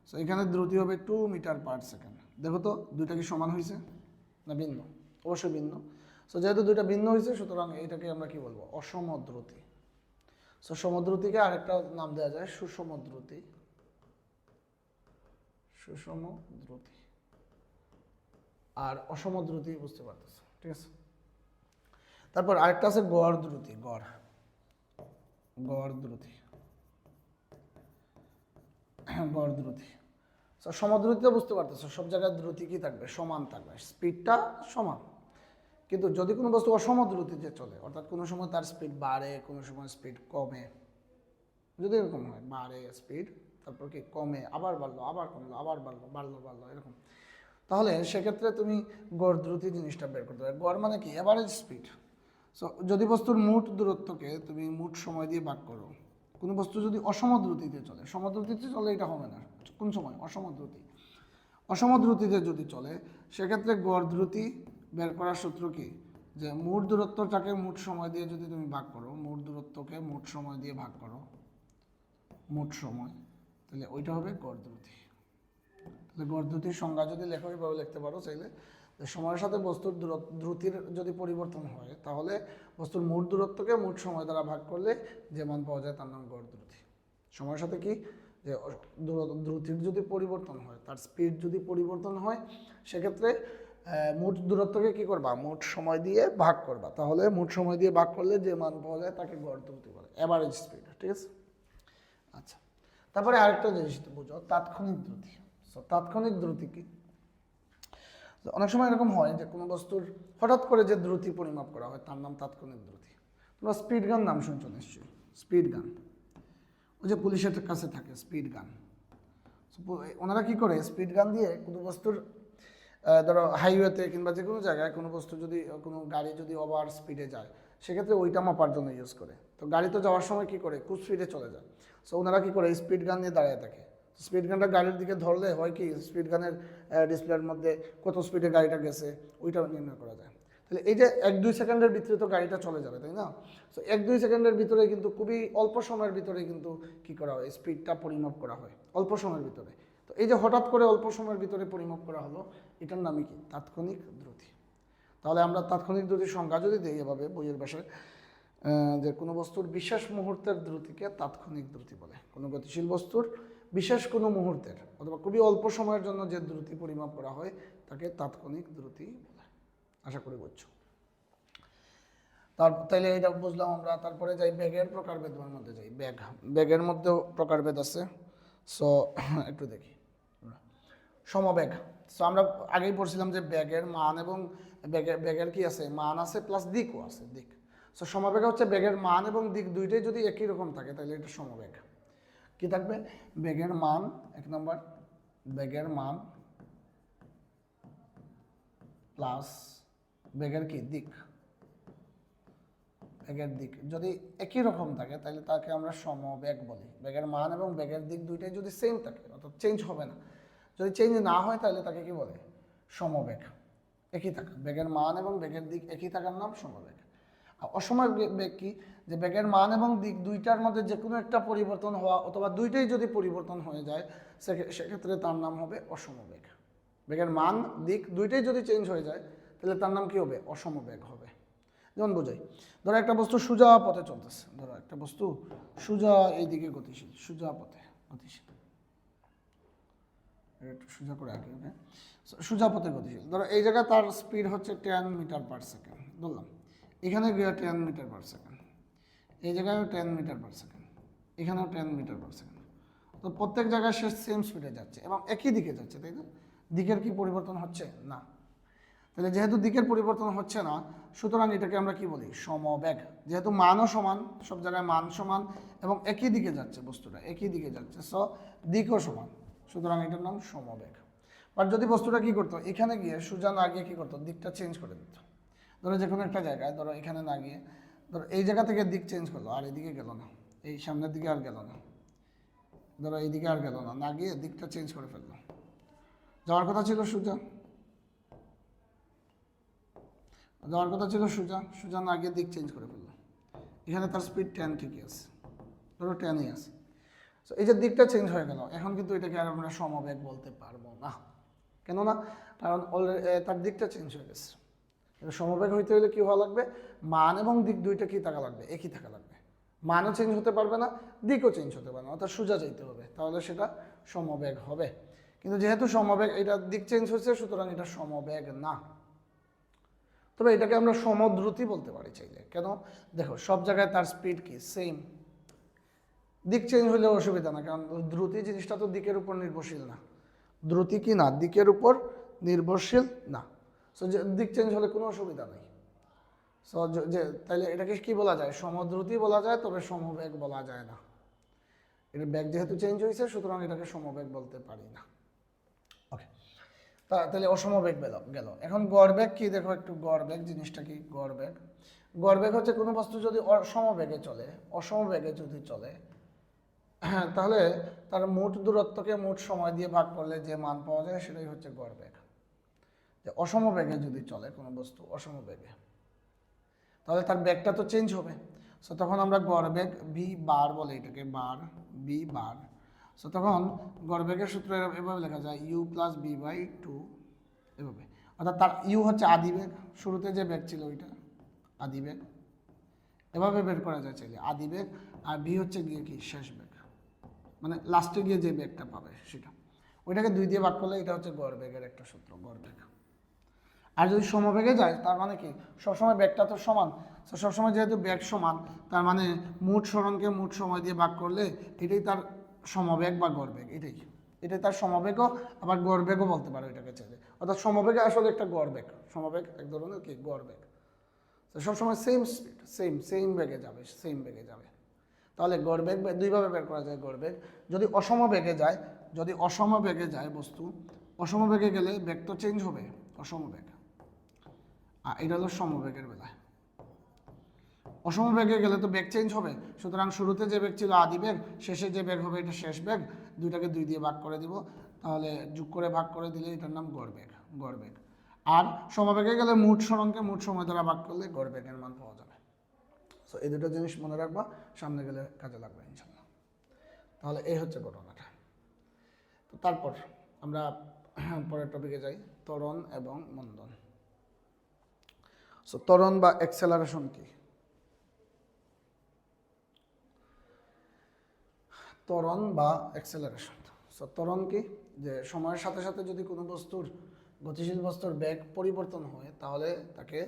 সো এখানে দ্রুতি হবে 2 মিটার পার সেকেন্ড। দেখো তো দুইটা কি সমান হয়েছে না ভিন্ন? অবশ্যই ভিন্ন। সো যেহেতু দুইটা ভিন্ন হয়েছে সুতরাং এটাকে আমরা কি বলবো অসমদ্রুতি। সো সমদ্রুতিকে আরেকটা নাম দেওয়া যায় সুষমদ্রুতি, সুষমদ্রুতি। আর অসমদ্রুতি বুঝতে পারতেছো, ঠিক আছে। তারপর আরেকটা আছে গড় দ্রুতি, গড় দ্রুতি, গড় দ্রুতি। সমদ্রুতিটা বুঝতে পারতেছো, সব জায়গায় দ্রুতি কি থাকবে সমান থাকবে, স্পিডটা সমান। কিন্তু যদি কোনো বস্তু অসমদ্রুতিতে চলে, অর্থাৎ কোনো সময় তার স্পিড বাড়ে, কোনো সময় স্পিড কমে, যদি এরকম হয় বাড়ে স্পিড, তারপর কি কমে, আবার বাড়লো, আবার কমলো, আবার বাড়লো, বাড়লো এরকম, তাহলে সেক্ষেত্রে তুমি গড় দ্রুতি জিনিসটা বের করতে পারবে। গড় মানে কি এভারেজ স্পিড। সো যদি বস্তুর মোট দূরত্বকে তুমি মোট সময় দিয়ে ভাগ করো, কোনো বস্তু যদি অসমদ্রুতিতে চলে, সমদ্রুতিতে চলে এটা হবে না, কোন সময় অসমদ্রুতিতে যদি চলে সেক্ষেত্রে গড় দ্রুতি বের করার সূত্র কি, যে মোট দূরত্বটাকে মোট সময় দিয়ে যদি তুমি ভাগ করো, মোট দূরত্বকে মোট সময় দিয়ে ভাগ করো, মোট সময়, তাহলে ওইটা হবে গড় দ্রুতি। তাহলে গড় দ্রুতির সংজ্ঞা যদি লেখো এইভাবে লিখতে পারো চাইলে, যে সময়ের সাথে বস্তুর দ্রুতির যদি পরিবর্তন হয় তাহলে বস্তুর মোট দূরত্বকে মোট সময় দ্বারা ভাগ করলে যে মান পাওয়া যায় তার নাম গড় দ্রুতি। সময়ের সাথে কি, যে দ্রুতির যদি পরিবর্তন হয়, তার স্পিড যদি পরিবর্তন হয় সেক্ষেত্রে মোট দূরত্বকে কি করবা মোট সময় দিয়ে ভাগ করবা, তাহলে মোট সময় দিয়ে ভাগ করলে যে মান পাওয়া যায় তাকে গড় দ্রুতি বলে, এভারেজ স্পিড, ঠিক আছে। আচ্ছা, তারপরে আরেকটা জিনিস বুঝো, তাৎক্ষণিক দ্রুতি। তাৎক্ষণিক দ্রুতি কি, অনেক সময় এরকম হয় যে কোনো বস্তুর হঠাৎ করে যে দ্রুতি পরিমাপ করা হয় তার নাম তাৎক্ষণিক দ্রুতি। তোমরা স্পিড গান নাম শুনছো নিশ্চয়ই, স্পিড গান, ওই যে পুলিশের কাছে থাকে স্পিড গান। ওনারা কি করে স্পিড গান দিয়ে কোনো বস্তুর ধরো হাইওয়েতে কিংবা যে কোনো জায়গায় কোনো বস্তু যদি কোনো গাড়ি যদি ওভার স্পিডে যায় সেক্ষেত্রে ওইটা মাপার জন্য ইউজ করে। তো গাড়ি তো যাওয়ার সময় কি করে খুব স্পিডে চলে যায়, সো ওনারা কি করে স্পিড গান নিয়ে দাঁড়িয়ে থাকে। স্পিড গানটা গাড়ির দিকে ধরলে হয় কি স্পিড গানের ডিসপ্লের মধ্যে কত স্পিডে গাড়িটা গেছে ওইটা নির্ণয় করা যায়। তাহলে এই যে 1-2 সেকেন্ডের ভিতরে তো গাড়িটা চলে যাবে, তাই না? সো 1-2 সেকেন্ডের ভিতরে কিন্তু খুবই অল্প সময়ের ভিতরে কিন্তু কি করা হয় স্পিডটা পরিমাপ করা হয় অল্প সময়ের ভিতরে। তো এই যে হঠাৎ করে অল্প সময়ের ভিতরে পরিমাপ করা হলো এটার নামই কি তাৎক্ষণিক দ্রুতি। তাহলে আমরা তাৎক্ষণিক দ্রুতির সংজ্ঞা যদি দিই এভাবে বইয়ের ভাষায়, যে কোনো বস্তুর বিশেষ মুহূর্তের দ্রুতিকে তাৎক্ষণিক দ্রুতি বলে। কোনো গতিশীল বস্তুর বিশেষ কোনো মুহূর্তের অথবা খুবই অল্প সময়ের জন্য যে দ্রুতি পরিমাপ করা হয় তাকে তাৎক্ষণিক দ্রুতি বলে। আশা করি বুঝছো। তাইলে এটা বুঝলাম আমরা। তারপরে যাই বেগের প্রকারভেদের মধ্যে যাই। বেগের মধ্যেও প্রকারভেদ আছে। সো একটু দেখি সমবেগ। সো আমরা আগেই পড়ছিলাম যে বেগের মান এবং বেগের কি আছে মান আছে প্লাস দিকও আছে, দিক। সো সমবেগ হচ্ছে বেগের মান এবং দিক দুইটাই যদি একই রকম থাকে তাহলে এটা সমবেগ। কি থাকবে বেগের মান, এক নম্বর বেগের মান প্লাস বেগের কি দিক, বেগের দিক যদি একই রকম থাকে তাহলে তাকে আমরা সমবেগ বলি। বেগের মান এবং বেগের দিক দুইটাই যদি সেম থাকে অর্থাৎ চেঞ্জ হবে না, যদি চেঞ্জ না হয় তাহলে তাকে কি বলে সমবেগ। একই থাকা বেগের মান এবং বেগের দিক একই থাকার নাম সমবেগ। আর অসময় বেগ কি, যে বেগের মান এবং দিক দুইটার মধ্যে যে কোনো একটা পরিবর্তন হওয়া অথবা দুইটাই যদি পরিবর্তন হয়ে যায় সেক্ষেত্রে তার নাম হবে অসমবেগ। বেগের মান দিক দুইটাই যদি চেঞ্জ হয়ে যায় তাহলে তার নাম কি হবে অসমবেগ হবে। যেমন বোঝাই, ধরো একটা বস্তু সোজা পথে চলতেছে, ধরো একটা বস্তু সোজা এইদিকে গতিশীল, সোজা পথে গতিশীল, একটু সোজা করে আঁকি, ওকে, সোজা পথে গতিশীল। ধরো এই জায়গায় তার স্পিড হচ্ছে 10 মিটার পার সেকেন্ড ধরলাম, এখানে গিয়ে 10 মিটার পার সেকেন্ড, এই জায়গায়ও 10 মিটার পার সেকেন্ড, এখানেও 10 মিটার পার সেকেন্ড। তো প্রত্যেক জায়গায় সে সেম স্পিডে যাচ্ছে এবং একই দিকে যাচ্ছে, তাই না? দিকের কি পরিবর্তন হচ্ছে না। তাহলে যেহেতু দিকের পরিবর্তন হচ্ছে না, সুতরাং এটাকে আমরা কি বলি, সমবেগ। যেহেতু মানও সমান, সব জায়গায় মান সমান এবং একই দিকে যাচ্ছে, বস্তুটা একই দিকে যাচ্ছে, সো দিকও সমান, সুতরাং এটার নাম সমবেগ। আর যদি বস্তুটা কি করতো, এখানে গিয়ে সোজা না গিয়ে কি করতো, দিকটা চেঞ্জ করে দিত। ধরো যে কোনো একটা জায়গায়, ধরো এখানে না গিয়ে, ধরো এই জায়গা থেকে দিক চেঞ্জ করলো, আর এদিকে গেল না, এই সামনের দিকে আর গেল না, ধরো এইদিকে আর গেল না, না গিয়ে দিকটা চেঞ্জ করে ফেললো। যাওয়ার কথা ছিল সোজা, যাওয়ার কথা ছিল সোজা, সোজা না গিয়ে দিক চেঞ্জ করে ফেললো। এখানে তার স্পিড 10 ঠিকই আছে, ধরো 10ই আছে। সো এই যে দিকটা চেঞ্জ হয়ে গেল, এখন কিন্তু এটাকে আর আমরা সমবেগ বলতে পারবো না। কেন না? কারণ অলরেডি তার দিকটা চেঞ্জ হয়ে গেছে। কিন্তু সমবেগ হইতে হলে কি হওয়া লাগবে, মান এবং দিক দুইটা কি থাকা লাগবে, একই থাকা লাগবে। মানও চেঞ্জ হতে পারবে না, দিকও চেঞ্জ হতে পারবে না, অর্থাৎ সোজা যাইতে হবে, তাহলে সেটা সমবেগ হবে। কিন্তু যেহেতু সমবেগ, এটা দিক চেঞ্জ হচ্ছে, সুতরাং এটা সমবেগ না। তবে এটাকে আমরা সমদ্রুতি বলতে পারি চাইলে। কেন? দেখো সব জায়গায় তার স্পিড কি সেম, দিক চেঞ্জ হলে অসুবিধা না, কারণ দ্রুতি জিনিসটা তো দিকের উপর নির্ভরশীল না। দ্রুতি কি না, দিকের উপর নির্ভরশীল না। সো দিক চেঞ্জ হলে কোনো অসুবিধা নেই। সো যে তাইলে এটাকে কি বলা যায়, সমদ্রুতি বলা যায়, তবে সমবেগ বলা যায় না। এর বেগ যেহেতু চেঞ্জ হয়েছে, সুতরাং এটাকে সমবেগ বলতে পারি না। ওকে, তাহলে অসমবেগ গেল। এখন গড়বেগ কি, দেখো একটু গড়বেগ জিনিসটা কি। গড়বেগ, গড়বেগ হচ্ছে কোনো বস্তু যদি সমবেগে চলে, অসমবেগে যদি চলে, হ্যাঁ, তাহলে তার মোট দূরত্বকে মোট সময় দিয়ে ভাগ করলে যে মান পাওয়া যায়, সেটাই হচ্ছে গড়বেগ। যে অসমবেগে যদি চলে কোনো বস্তু, অসমবেগে, তাহলে তার বেগটা তো চেঞ্জ হবে। সো তখন আমরা গড়বেগ ভি বার বলে এটাকে, বার, বি বার। সো তখন গড়বেগের সূত্র এভাবে লেখা যায়, ইউ প্লাস বি বাই 2, এভাবে। অর্থাৎ তার ইউ হচ্ছে আদিবেগ, শুরুতে যে বেগ ছিল ওইটা আদিবেগ, এভাবে বের করা যায় চাইলে আদিবেগ। আর বি হচ্ছে গিয়ে কি শেষ বেগ, মানে লাস্টে গিয়ে যে বেগটা পাবে সেটা, ওইটাকে 2 দিয়ে ভাগ করলে এটা হচ্ছে গড়বেগের একটা সূত্র, গড়বেগ। আর যদি সমবেগে যায়, তার মানে কি, সবসময় বেগটা তো সমান। তো সবসময় যেহেতু বেগ সমান, তার মানে মোট সরণকে মোট সময় দিয়ে ভাগ করলে এটাই তার সমবেগ বা গড়বেগ। এটাই তার সমবেগও, আবার গড়বেগও বলতে পারো এটাকে চাইলে। অর্থাৎ সমবেগে আসলে একটা গড়বেগ, সমবেগ এক ধরনের কি গড়বেগ। তো সবসময় সেম স্পিড, সেম বেগে যাবে, সেম বেগে যাবে। তাহলে গড়বেগ দুইভাবে বের করা যায় গড়বেগ। যদি অসমবেগে যায়, যদি অসমবেগে যায় বস্তু, অসমবেগে গেলে বেগ তো চেঞ্জ হবে, অসমবেগ। আর এটা হলো সমবেগের বেলায়। অসমবেগে গেলে তো বেগ চেঞ্জ হবে, সুতরাং শুরুতে যে বেগ ছিল আদি বেগ, শেষে যে বেগ হবে এটা শেষ বেগ, দুইটাকে 2 দিয়ে ভাগ করে দিব, তাহলে যোগ করে ভাগ করে দিলে এটার নাম গড়বেগ, গড়বেগ। আর সমবেগে গেলে মোট সরণকে মোট সময় দ্বারা ভাগ করলে গড়বেগের মান পাওয়া যাবে। সো এই দুটো জিনিস মনে রাখবা, সামনে গেলে কাজে লাগবে ইনশাল্লাহ। তাহলে এই হচ্ছে ঘটনাটা। তো তারপর আমরা পরের টপিকে যাই, ত্বরণ এবং মন্দন। সো ত্বরণ বা অ্যাক্সেলারেশন কি? ত্বরণ বা অ্যাক্সেলারেশন। সো ত্বরণ কি, যে সময়ের সাথে সাথে যদি কোনো বস্তুর, গতিশীল বস্তুর বেগ পরিবর্তন হয়, তাহলে তাকে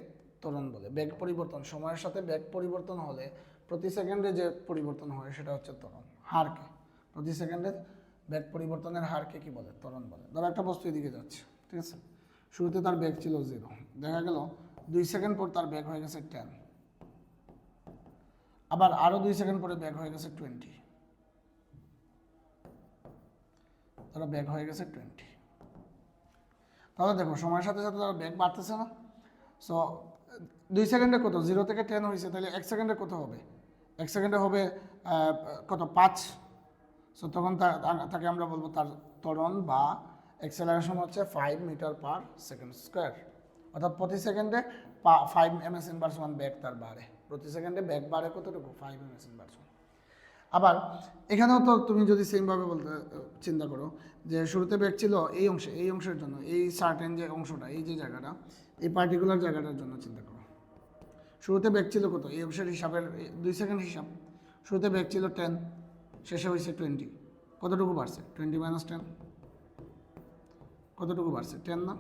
ত্বরণ বলে। বেগ পরিবর্তন, সময়ের সাথে বেগ পরিবর্তন হলে প্রতি সেকেন্ডে যে পরিবর্তন হয় সেটা হচ্ছে ত্বরণ। হারকে, প্রতি সেকেন্ডে বেগ পরিবর্তনের হারকে কি বলে, ত্বরণ বলে। ধরো একটা বস্তু এদিকে যাচ্ছে, ঠিক আছে, শুরুতে তার বেগ ছিল 0, দেখা গেল 2 সেকেন্ড পর তার বেগ হয়ে গেছে 10, আবার আরও 2 সেকেন্ড পরে বেগ হয়ে গেছে 20, তারা বেগ হয়ে গেছে 20। তাহলে দেখো সময়ের সাথে সাথে তারা বেগ বাড়তেছে না। সো 2 সেকেন্ডে কত, 0 থেকে 10 হয়েছে, তাহলে 1 সেকেন্ডে কত হবে, 1 সেকেন্ডে হবে কত, 5। সো তখন তাকে আমরা বলবো তার ত্বরণ বা অ্যাক্সেলারেশন হচ্ছে 5 মিটার পার সেকেন্ড স্কোয়ার। অর্থাৎ প্রতি সেকেন্ডে 5 ms/1 বেগ তার বাড়ে, প্রতি সেকেন্ডে বেগ বাড়ে কতটুকু, 5 ms/1। আবার এখানেও তো তুমি যদি সেমভাবে বলতে চিন্তা করো, যে শুরুতে বেগ ছিল এই অংশে, এই অংশের জন্য, এই সার্টেন যে অংশটা, এই যে জায়গাটা, এই পার্টিকুলার জায়গাটার জন্য চিন্তা করো। শুরুতে বেগ ছিল কত, এই অংশের হিসাবের 2 সেকেন্ড হিসাব, শুরুতে বেগ ছিল 10, শেষে হয়েছে 20, কতটুকু বাড়ছে, 20 - 10, কতটুকু বাড়ছে, 10 না,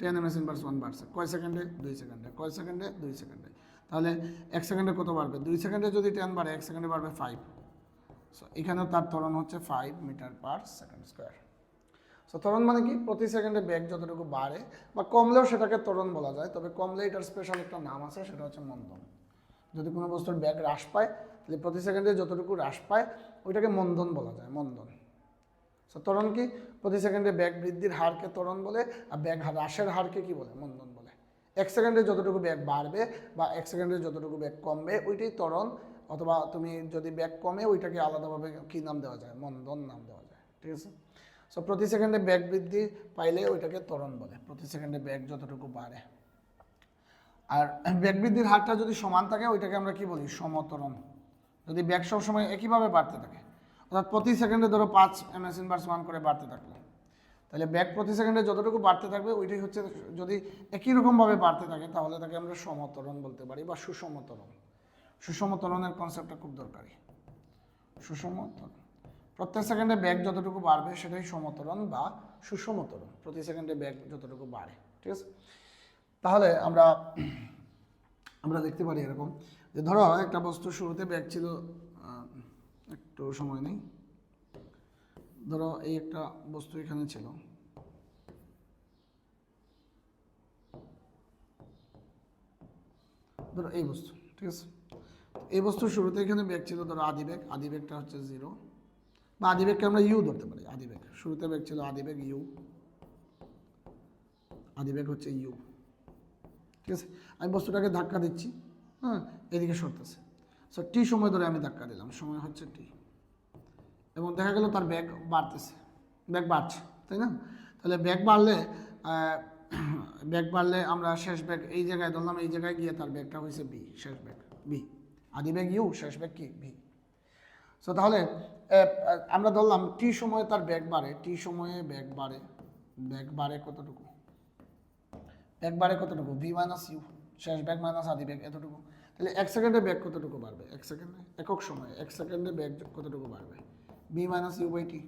10 ms/1 বাড়ছে। কয় সেকেন্ডে, 2 সেকেন্ডে। কয় সেকেন্ডে, 2 সেকেন্ডে। তাহলে 1 সেকেন্ডে কত বাড়বে, 2 সেকেন্ডে যদি 10 বাড়ে, 1 সেকেন্ডে বাড়বে 5। সো এখানেও তার ত্বরণ হচ্ছে 5 metre per second square. So ত্বরণ মানে কি, প্রতি সেকেন্ডে বেগ যতটুকু বাড়ে বা কমলেও সেটাকে ত্বরণ বলা যায়, তবে কমলে এটার স্পেশাল একটা নাম আছে, সেটা হচ্ছে মন্দন। যদি কোনো বস্তুর বেগ হ্রাস পায় তাহলে প্রতি সেকেন্ডে যতটুকু হ্রাস পায় ওইটাকে মন্দন বলা যায়, মন্দন। সো ত্বরণ কি, প্রতি সেকেন্ডে বেগ বৃদ্ধির হারকে ত্বরণ বলে, আর বেগ হ্রাসের হারকে কি বলে, মন্দন বলে। 1 সেকেন্ডে যতটুকু বেগ বাড়বে বা 1 সেকেন্ডে যতটুকু বেগ কমবে ওইটাই ত্বরণ, অথবা তুমি যদি বেগ কমে ওইটাকে আলাদাভাবে কি নাম দেওয়া যায়, মন্দন নাম দেওয়া যায়, ঠিক আছে। সো প্রতি সেকেন্ডে বেগ বৃদ্ধি পাইলে ওইটাকে ত্বরণ বলে, প্রতি সেকেন্ডে বেগ যতটুকু বাড়ে। আর বেগ বৃদ্ধির হারটা যদি সমান থাকে ওইটাকে আমরা কি বলি, সমত্বরণ। যদি বেগ সবসময় একইভাবে বাড়তে থাকে, অর্থাৎ প্রতি সেকেন্ডে ধরো 5 ms/1 করে বাড়তে থাকলো, তাহলে বেগ প্রতি সেকেন্ডে যতটুকু বাড়তে থাকবে ওইটাই হচ্ছে, যদি একই রকমভাবে বাড়তে থাকে তাহলে তাকে আমরা সমত্বরণ বলতে পারি বা সুষমত্বরণ। সুষমত্বরণের কনসেপ্টটা খুব দরকারি। সুষমত্বরণ, প্রত্যেক সেকেন্ডে বেগ যতটুকু বাড়বে সেটাই সমত্বরণ বা সুষমত্বরণ, প্রতি সেকেন্ডে বেগ যতটুকু বাড়ে, ঠিক আছে। তাহলে আমরা দেখতে পারি এরকম যে ধরো একটা বস্তু শুরুতে বেগ ছিল, একটু সময় নেই, ধরো এই একটা বস্তু এখানে ছিল, ধরো এই বস্তু, ঠিক আছে। এই বস্তু শুরুতে এখানে বেগ ছিল ধরো আদি বেগ, আদি বেগটা হচ্ছে 0, বা আদি বেগকে আমরা ইউ ধরতে পারি। আদি বেগ, শুরুতে বেগ ছিল আদি বেগ ইউ, আদি বেগ হচ্ছে ইউ, ঠিক আছে। আমি বস্তুটাকে ধাক্কা দিচ্ছি, হ্যাঁ, এদিকে সরতেছে। সো টি সময় ধরে আমি ধাক্কা দিলাম, সময় হচ্ছে টি, এবং দেখা গেল তার বেগ বাড়তেছে, বেগ বাড়ছে, তাই না। তাহলে বেগ বাড়লে আমরা শেষ বেগ এই জায়গায় ধরলাম, এই জায়গায় গিয়ে তার বেগটা হয়েছে বি, শেষ বেগ বি। আদি বেগ ইউ, শেষ বেগ কি, ভি। সো তাহলে আমরা ধরলাম টি সময়ে তার বেগ বাড়ে, টি সময়ে বেগ বাড়ে কতটুকু, বেগ বাড়ে কতটুকু, ভি মাইনাস ইউ, শেষ বেগ মাইনাস আদি বেগ, এতটুকু। তাহলে 1 সেকেন্ডে বেগ কতটুকু বাড়বে, 1 সেকেন্ডে, একক সময়ে 1 সেকেন্ডে বেগ কতটুকু বাড়বে, V minus U by T.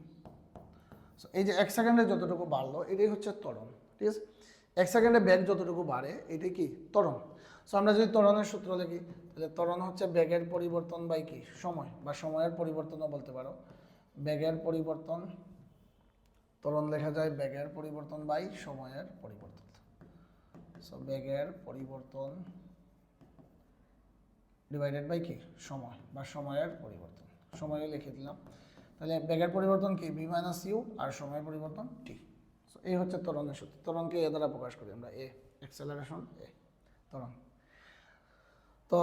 So এই যে 1 সেকেন্ডে যতটুকু বাড়লো এটাই হচ্ছে ত্বরণ, ঠিক আছে। 1 সেকেন্ডে বেগ যতটুকু বাড়ে এটাই কি, ত্বরণ। সো আমরা যদি ত্বরণের সূত্র লিখি তাহলে ত্বরণ হচ্ছে বেগের পরিবর্তন বাই কি, সময়, বা সময়ের পরিবর্তনও বলতে পারো। বেগের পরিবর্তন, ত্বরণ লেখা যায় বেগের পরিবর্তন বাই সময়ের পরিবর্তন। সো বেগের পরিবর্তন ডিভাইডেড বাই কি, সময় বা সময়ের পরিবর্তন, সময়ে লিখে দিলাম। তাহলে বেগের পরিবর্তন কি, বি মাইনাস ইউ, আর সময়ের পরিবর্তন টি। সো এই হচ্ছে ত্বরণের সূত্র। ত্বরণকে এ দ্বারা প্রকাশ করি আমরা, এ, অ্যাক্সেলারেশন এ, ত্বরণ। তো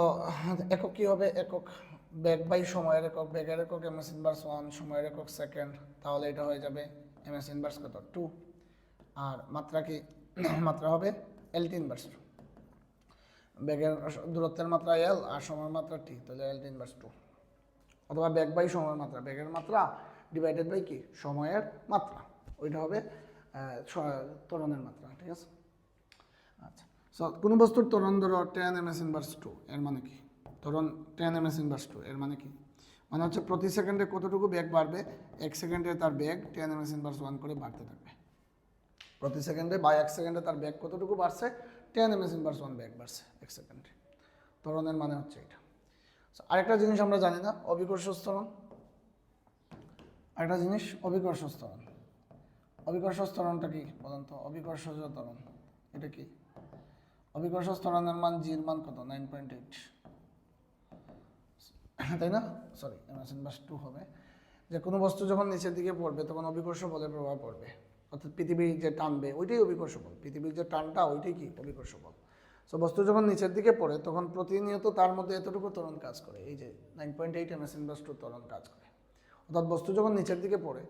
একক কি হবে, একক বেগ বাই সময়ের একক, বেগের একক ms/1, সময়ের একক সেকেন্ড, তাহলে এটা হয়ে যাবে ms কত, 2। আর মাত্রা কি, মাত্রা হবে L/2। বেগের দূরত্বের মাত্রা L আর সময়ের মাত্রা T, তাহলে L/2। অথবা বেগ বাই সময়ের মাত্রা, বেগের মাত্রা ডিভাইডেড বাই কি, সময়ের মাত্রা, ওইটা হবে ত্বরণের মাত্রা, ঠিক আছে। আচ্ছা, সো কোনো বস্তুর ত্বরণ ধরো 10 ms/2, এর মানে কি, ত্বরণ 10 ms/2 এর মানে কি, মানে হচ্ছে প্রতি সেকেন্ডে কতটুকু বেগ বাড়বে, 1 সেকেন্ডে তার বেগ 10 ms/1 করে বাড়তে থাকবে। প্রতি সেকেন্ডে বা 1 সেকেন্ডে তার বেগ কতটুকু বাড়ছে, 10 ms/1 বেগ বাড়ছে 1 সেকেন্ডে। ত্বরণের মানে হচ্ছে এটা। আরেকটা জিনিস আমরা জানি না, অভিকর্ষ ত্বরণ। আরেকটা জিনিস অভিকর্ষ ত্বরণ। অভিকর্ষ ত্বরণটা কি বলেন তো, অভিকর্ষজ ত্বরণ এটা কি। অভিকর্ষ ত্বরণের মান, জির মান কত, 9.8, তাই না, সরি ms/2 হবে। যে কোনো বস্তু যখন নিচের দিকে পড়বে তখন অভিকর্ষ বলের প্রভাব পড়বে, অর্থাৎ পৃথিবীর যে টানবে ওইটাই অভিকর্ষ বল, পৃথিবীর যে টানটা ওইটাই কি, অভিকর্ষ বল। সো বস্তু যখন নিচের দিকে পড়ে তখন প্রতিনিয়ত তার মধ্যে এতটুকু ত্বরণ কাজ করে, এই যে 9.8 ms/2 ত্বরণ কাজ করে। অর্থাৎ বস্তু যখন নিচের দিকে পড়ে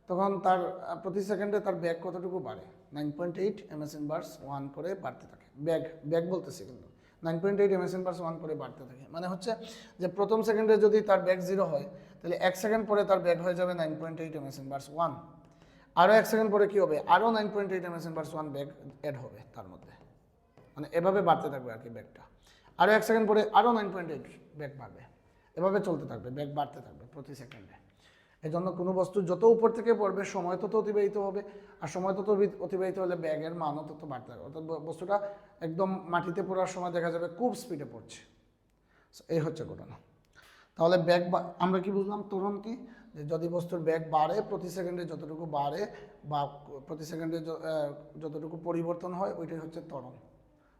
তখন তার প্রতি সেকেন্ডে তার বেগ কতটুকু বাড়ে, 9.8 ms/1 করে বাড়তে থাকে। বেগ বলতেছি কিন্তু 9.8 ms/1 করে বাড়তে থাকে, মানে হচ্ছে যে প্রথম সেকেন্ডে যদি তার বেগ 0 হয় তাহলে 1 সেকেন্ড পরে তার বেগ হয়ে যাবে 9.8 ms/1। আরও 1 সেকেন্ড পরে কি হবে, আরও 9.8 ms/1 বেগ অ্যাড হবে তার মধ্যে, মানে এভাবে বাড়তে থাকবে আর কি বেগটা। আরও 1 সেকেন্ড পরে আরও 9.8 বেগ বাড়বে, এভাবে চলতে থাকবে, বেগ বাড়তে থাকবে প্রতি সেকেন্ডে। এই জন্য কোনো বস্তু যত উপর থেকে পড়বে সময় তত অতিবাহিত হবে, আর সময় তত অতিবাহিত হলে ব্যাগের মানও তত বাড়তে থাকবে। অর্থাৎ বস্তুটা একদম মাটিতে পড়ার সময় দেখা যাবে খুব স্পিডে পড়ছে। এই হচ্ছে ঘটনা। তাহলে বেগ আমরা কি বুঝলাম ত্বরণ কি, যে যদি বস্তুর বেগ বাড়ে প্রতি সেকেন্ডে যতটুকু বাড়ে বা প্রতি সেকেন্ডে যতটুকু পরিবর্তন হয় ওইটাই হচ্ছে ত্বরণ।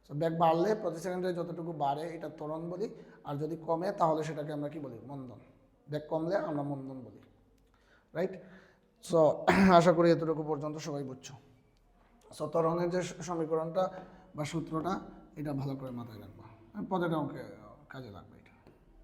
সো বেগ বাড়লে প্রতি সেকেন্ডে যতটুকু বাড়ে এটা ত্বরণ বলি, আর যদি কমে তাহলে সেটাকে আমরা কি বলি, মন্দন। বেগ কমলে আমরা মন্দন বলি, রাইট? সো আশা করি এতটুকু পর্যন্ত সবাই বুঝছো। সো ত্বরণের যে সমীকরণটা বা সূত্রটা এটা ভালো করে মাথায় রাখবা, পদের অঙ্কে কাজে লাগবে।